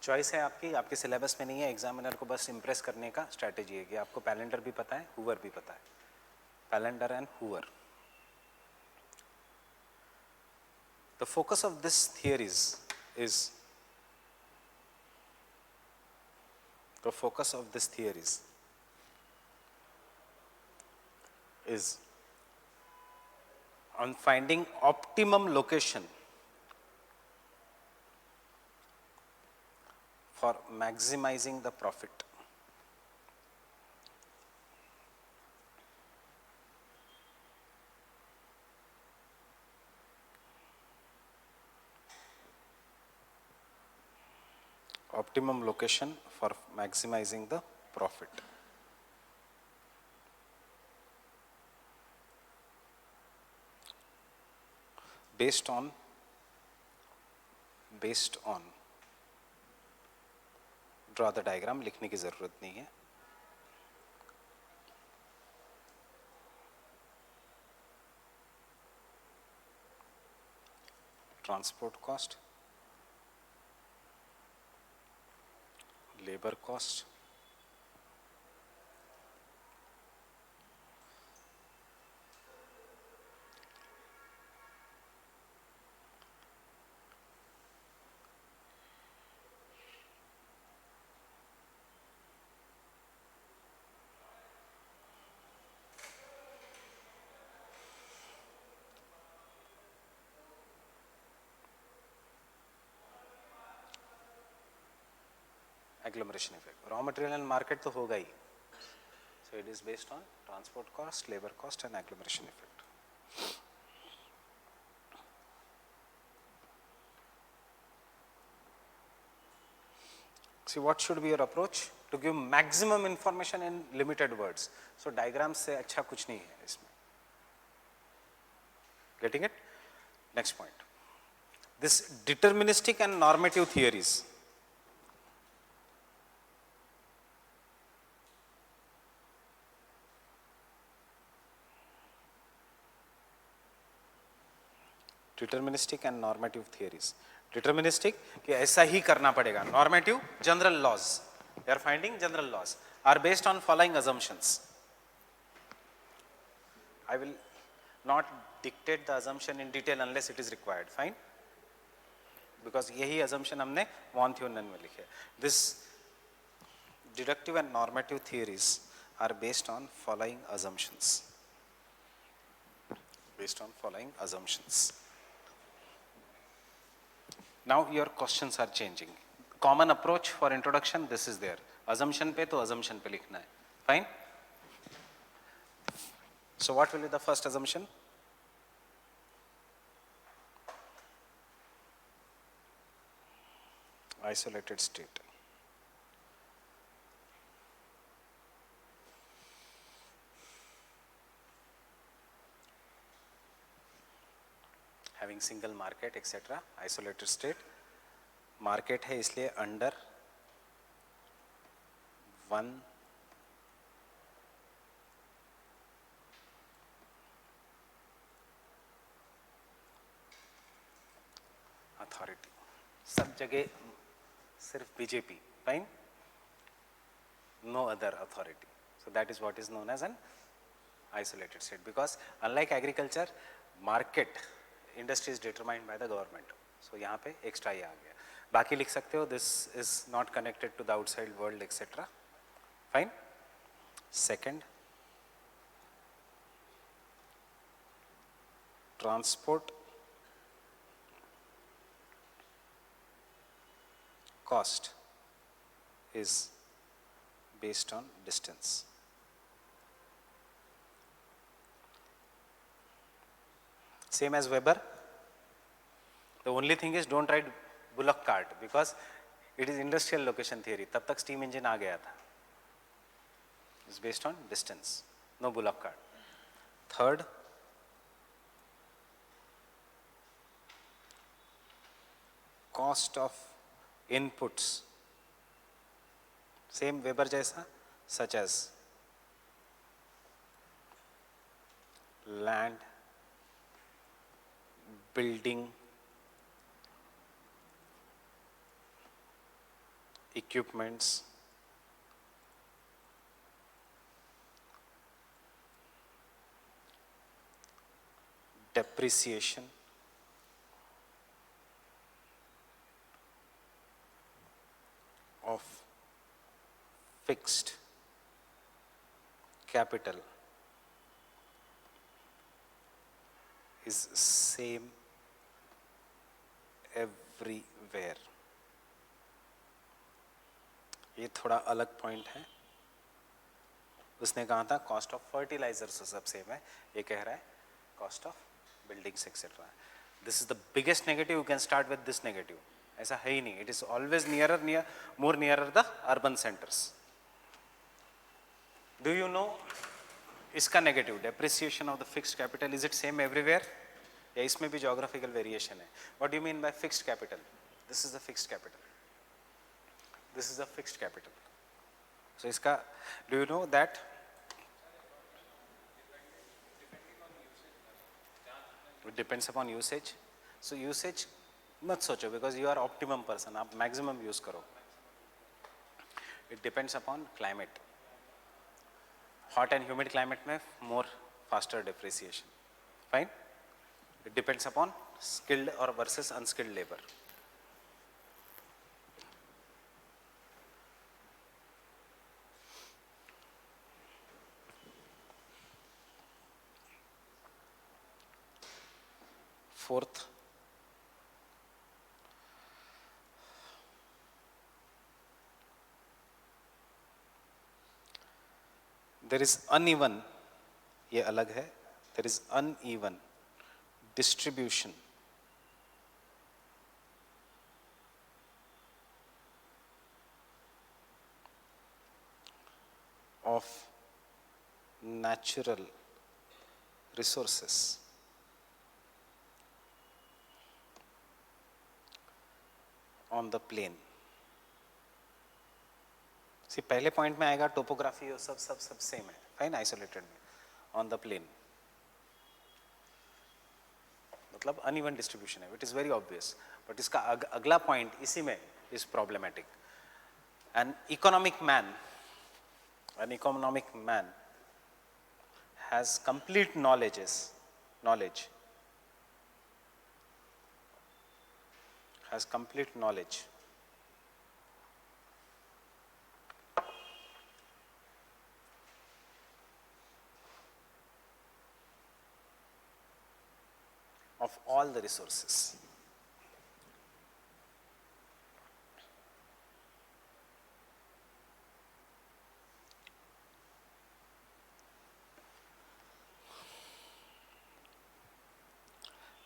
Speaker 1: Choice है आपकी, आपके syllabus में नहीं है, examiner को बस Impress करने का स्ट्रैटेजी है कि आपको पैलेंडर भी पता है, हूवर भी पता है। Palander and Hoover. The focus of this theories is on finding optimum location for maximizing the profit. Optimum location for maximizing the profit. Based on draw the diagram, लिखने की ज़रूरत नहीं है. Transport cost, labor cost, agglomeration effect. Raw material and market तो होगा ही. So it is based on transport cost, labor cost and agglomeration effect. See, what should be your approach? To give maximum information in limited words. So diagrams से अच्छा कुछ नहीं है इसमें. Getting it? Next point. This deterministic and normative theories. Deterministic and normative theories. Deterministic कि ऐसा ही करना पड़ेगा. Normative, general laws. They are finding general laws are based on following assumptions. I will not dictate the assumption in detail unless it is required. Fine? Because यही assumption हमने von Thunen में लिखे. This deductive and normative theories are based on following assumptions. Based on following assumptions. Now your questions are changing. Common approach for introduction, this is there. Assumption पे तो assumption पे लिखना है. Fine? So what will be the first assumption? Isolated state. Having single market, etc. Isolated state. Market है इसलिए under one authority. सब जगह सिर्फ BJP. Fine? No other authority. So that is what is known as an isolated state. Because unlike agriculture, market industry is determined by the government. So यहाँ पे extra ये आ गया. बाकी लिख सकते हो, this is not connected to the outside world, etc. Fine? Second, transport cost is based on distance. Same as Weber. The only thing is don't write bullock cart because it is industrial location theory. तब तक steam engine आ गया था. It's based on distance. No bullock cart. Third, cost of inputs. Same Weber जैसा, such as land, building, equipments, depreciation, of fixed capital is same everywhere. ये थोड़ा अलग point है। उसने कहा था कॉस्ट ऑफ फर्टिलाइजर्स सब सेम है, ये कह रहा है cost of buildings etcetera. This is the biggest negative, you can start with this negative. ऐसा है ही नहीं, it is always more nearer the urban centres. Do you know इसका negative, depreciation of the fixed capital, is it same everywhere या इसमें भी geographical variation है? What do you mean by fixed capital? This is the fixed capital, this is the fixed capital. So इसका, do you know that it depends upon usage? So usage मत सोचो, because you are optimum person, आप maximum use करो। It depends upon climate, hot and humid climate में more faster depreciation, fine? It depends upon skilled or versus unskilled labor। Fourth, there is uneven, ये अलग है, there is uneven distribution of natural resources on the plain। सी पहले point में आएगा topography और सब same है, फाइन, आइसोलेटेड में। ऑन द प्लेन मतलब अनइवन डिस्ट्रीब्यूशन है, it is very obvious. But इसका अगला पॉइंट इसी में is problematic. An economic man has complete knowledge of all the resources।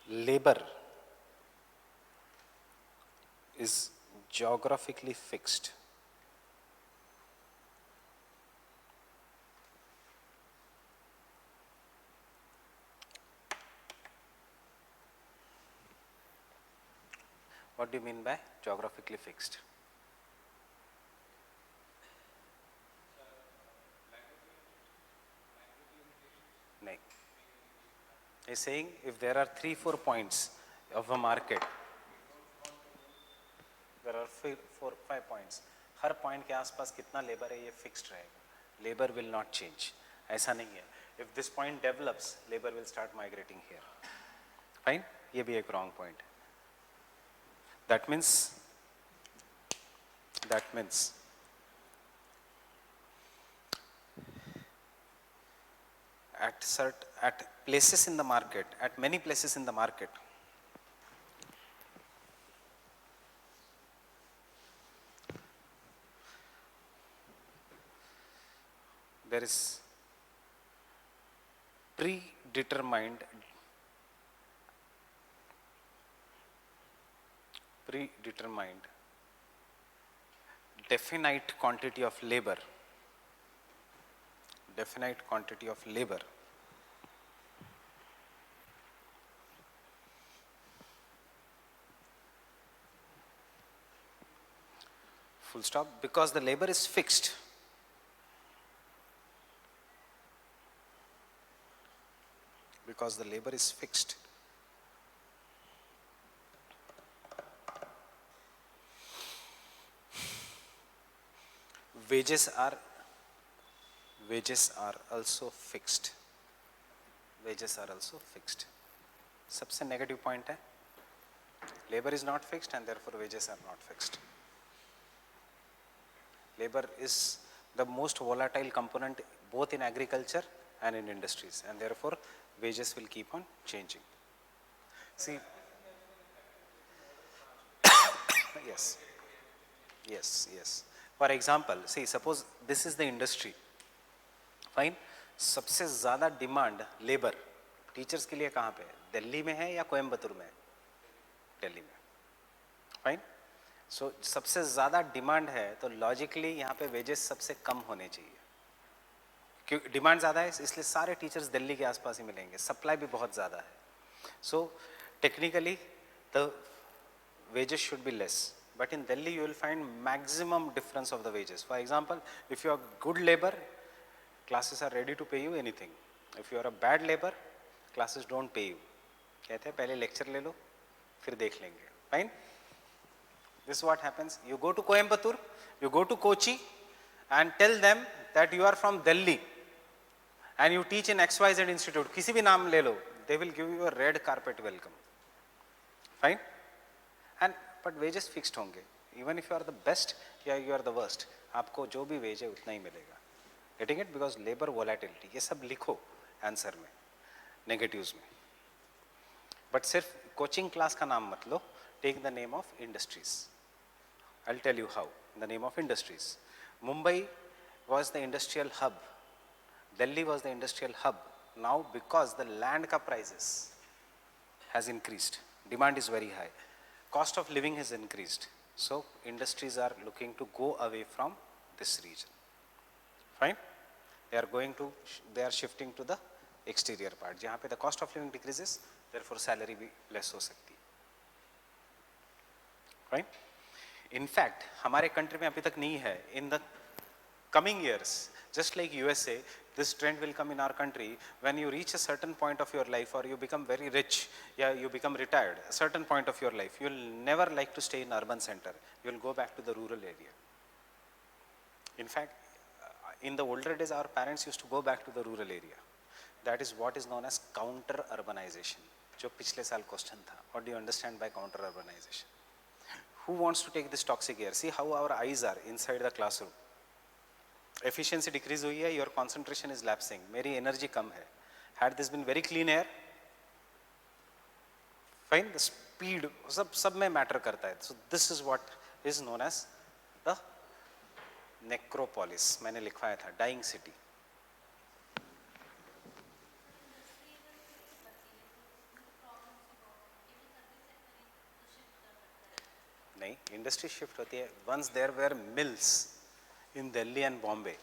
Speaker 1: Labor is geographically fixed। What do you mean by geographically fixed? नहीं, he's saying if there are 3-4 points of a market, there are 4-5 points, her point के आसपास कितना labour है ये fixed रहेगा, labour will not change. ऐसा नहीं है, if this point develops labour will start migrating here, fine. ये भी एक रॉन्ग पॉइंट है। That means at places in the market, at many places in the market, there is predetermined definite quantity of labor, full stop, because the labor is fixed। Because the labor is fixed, wages are also fixed। सबसे negative point है, labor is not fixed and therefore wages are not fixed। Labor is the most volatile component both in agriculture and in industries, and therefore wages will keep on changing। See, yes, For example, see, suppose this is the industry. Fine, सबसे ज़्यादा demand labour teachers के लिए कहाँ पे है? दिल्ली में है या कोयम्बतूर में है? दिल्ली में. फाइन. सो सबसे ज़्यादा डिमांड है तो लॉजिकली यहाँ पे वेजेस सबसे कम होने चाहिए. क्यों डिमांड ज़्यादा है इसलिए सारे टीचर्स दिल्ली के आसपास ही मिलेंगे. सप्लाई भी बहुत ज़्यादा है. So technically the wages should be less, but in Delhi you will find maximum difference of the wages. For example, if you are good labor, classes are ready to pay you anything. If you are a bad labor, classes don't pay you. कहते हैं पहले lecture ले लो फिर देख लेंगे. Fine. This is what happens. You go to Coimbatore, you go to Kochi and tell them that you are from Delhi and you teach in XYZ institute. किसी भी नाम ले लो, they will give you a red carpet welcome. Fine. And but wages fixed होंगे. Even if you are the best या you are the worst, आपको जो भी wage है उतना ही मिलेगा. Getting it? Because labor volatility. ये सब लिखो आंसर में, negatives में. But सिर्फ कोचिंग क्लास का नाम मत लो. Take the name of industries. I'll tell you how. The name of industries. Mumbai was the industrial hub. Delhi was the industrial hub. Now because the land ka prices has increased, demand is very high. Cost of living has increased. So industries are looking to go away from this region. Fine? They are shifting to the exterior part. जहाँ पे the cost of living decreases, therefore salary भी less हो सकती है. Fine? In fact, हमारे country में अभी तक नहीं है. In the coming years, just like USA, this trend will come in our country. When you reach a certain point of your life or you become very rich, yeah, you become retired, a certain point of your life, you will never like to stay in urban center. You will go back to the rural area. In fact, in the older days, our parents used to go back to the rural area. That is what is known as counter urbanization. जो पिछले साल question था. What do you understand by counter urbanization? Who wants to take this toxic air? See how our eyes are inside the classroom. Efficiency decrease हुई है, your concentration is lapsing, मेरी energy कम है. Had this been very clean air, fine, the speed सब में matter करता है. So this is what is known as the necropolis. मैंने लिखवाया था dying city. नहीं, industry shift होती है. Once there were mills in Delhi and Bombay,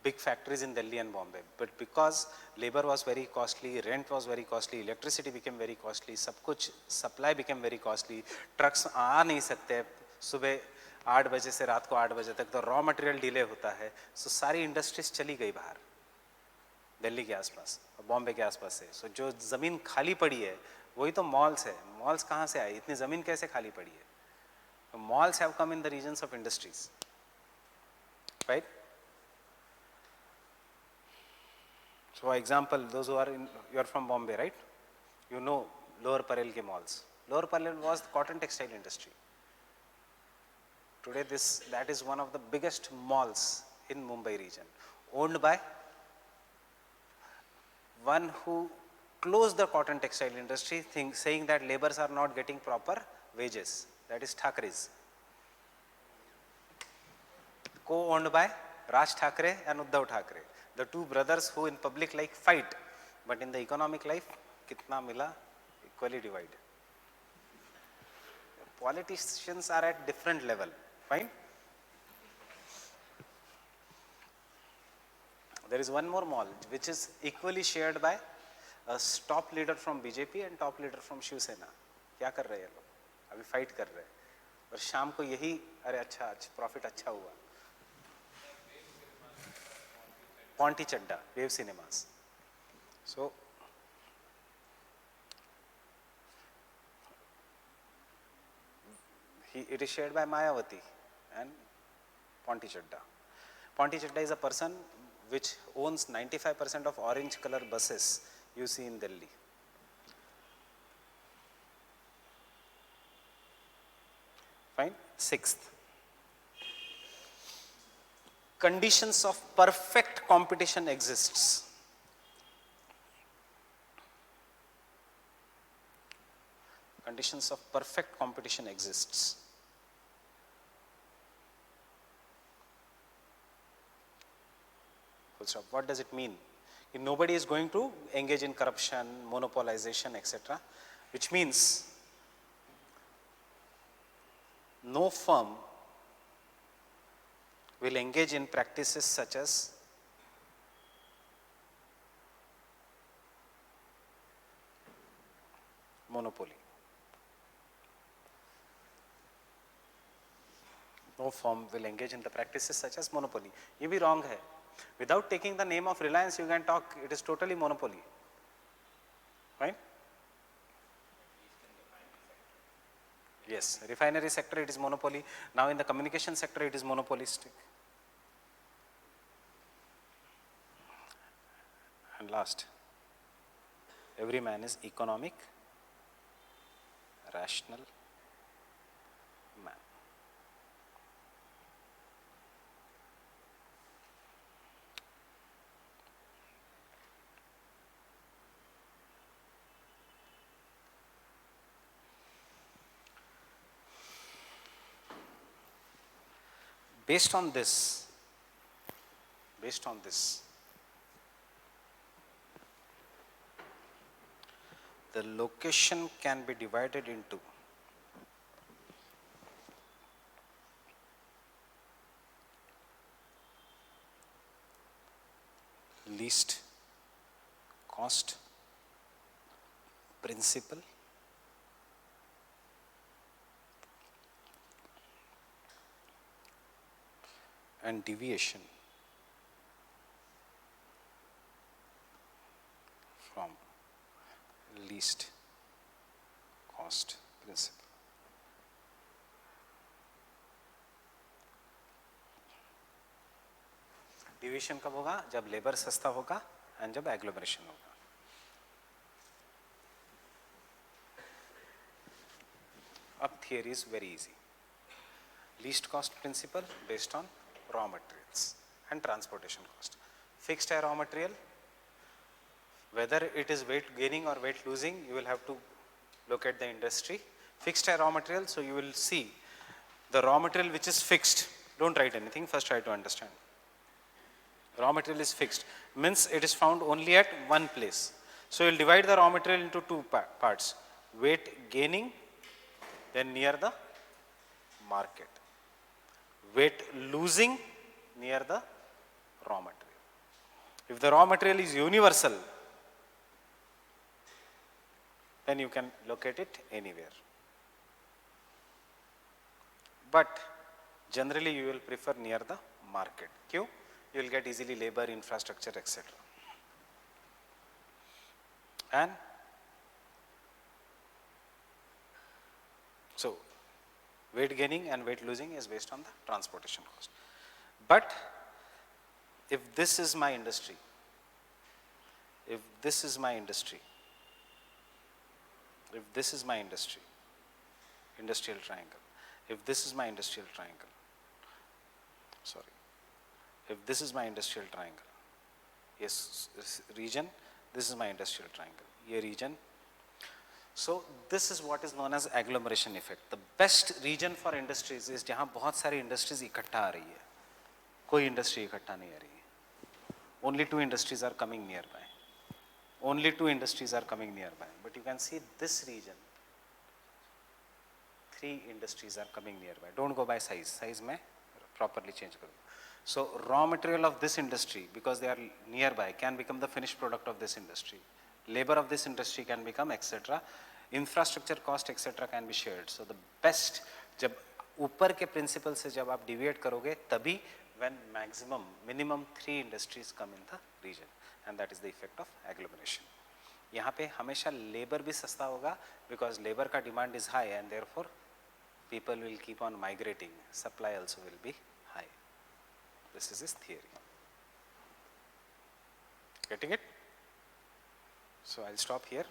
Speaker 1: big factories in Delhi and Bombay, but because labor was very costly, rent was very costly, electricity became very costly, सब कुछ supply became very costly, trucks आ नहीं सकते सुबह 8 बजे से रात को 8 बजे तक, तो रॉ मटेरियल डिले होता है. सो सारी इंडस्ट्रीज चली गई बाहर दिल्ली के आसपास और बॉम्बे के आसपास से. सो जो ज़मीन खाली पड़ी है वही तो मॉल्स है. मॉल्स कहाँ से आए? इतनी ज़मीन कैसे खाली पड़ी है? Malls have come in the regions of industries, right? So for example, those who are you are from Bombay, right? You know Lower Parel ke malls. Lower Parel was the cotton textile industry. Today that is one of the biggest malls in Mumbai region, owned by one who closed the cotton textile industry, saying that laborers are not getting proper wages. That is Thakre's. Co-owned by Raj Thakre and Uddhav Thakre, the two brothers who in public life fight, but in the economic life, kitna mila? Equally divided. Politicians are at different level. Fine. There is one more mall which is equally shared by a top leader from BJP and top leader from Shiv Sena. क्या कर रहे हैं लोग? अभी fight कर रहे हैं और शाम को यही अरे अच्छा प्रॉफिट अच्छा हुआ. Ponty Chadha, wave cinemas. So it is shared by Mayawati and Ponti Chadda. Ponti Chadda is a person which owns 95% of orange color buses you see in Delhi. Fine. Sixth, conditions of perfect competition exists. Conditions of perfect competition exists. Full stop. What does it mean? Nobody is going to engage in corruption, monopolization, etc. Which means no firm will engage in practices such as monopoly. No firm will engage in the practices such as monopoly. ये भी wrong है. Without taking the name of Reliance, you can talk, it is totally monopoly. Right? Yes, refinery sector it is monopoly. Now in the communication sector it is monopolistic. And last, every man is economic, rational man. Based on this, the location can be divided into least cost principle and deviation from least cost principle. Division कब होगा? जब labour सस्ता होगा and जब agglomeration होगा. अब theory is very easy. Least cost principle based on raw materials and transportation cost. Fixed raw material, whether it is weight gaining or weight losing, you will have to look at the industry. Fixed raw material, so you will see the raw material which is fixed. Don't write anything, first try to understand. Raw material is fixed, means it is found only at one place. So you will divide the raw material into two parts. Weight gaining, then near the market. Weight losing near the raw material. If the raw material is universal, then you can locate it anywhere. But generally you will prefer near the market. Kyun? You will get easily labor, infrastructure, etc. And so weight gaining and weight losing is based on the transportation cost. But if this is my industry, industrial triangle, if this is my industrial triangle, yes, this region, this is my industrial triangle, ये region. So this is what is known as agglomeration effect. The best region for industries is जहाँ बहुत सारी industries इकट्ठा आ रही है. कोई industry इकट्ठा नहीं आ रही है. Only two industries are coming nearby. But you can see this region, 3 industries are coming nearby. Don't go by size. Size में properly change करो. So raw material of this industry, because they are nearby, can become the finished product of this industry. Labor of this industry can become etc. Infrastructure cost etc. can be shared. So the best, जब ऊपर के principle से जब आप deviate करोगे, तभी when minimum 3 industries come in the region, and that is the effect of agglomeration. यहाँ पे हमेशा labor भी सस्ता होगा, because labor का demand is high and therefore people will keep on migrating. Supply also will be high. This is his theory. Getting it? So I'll stop here.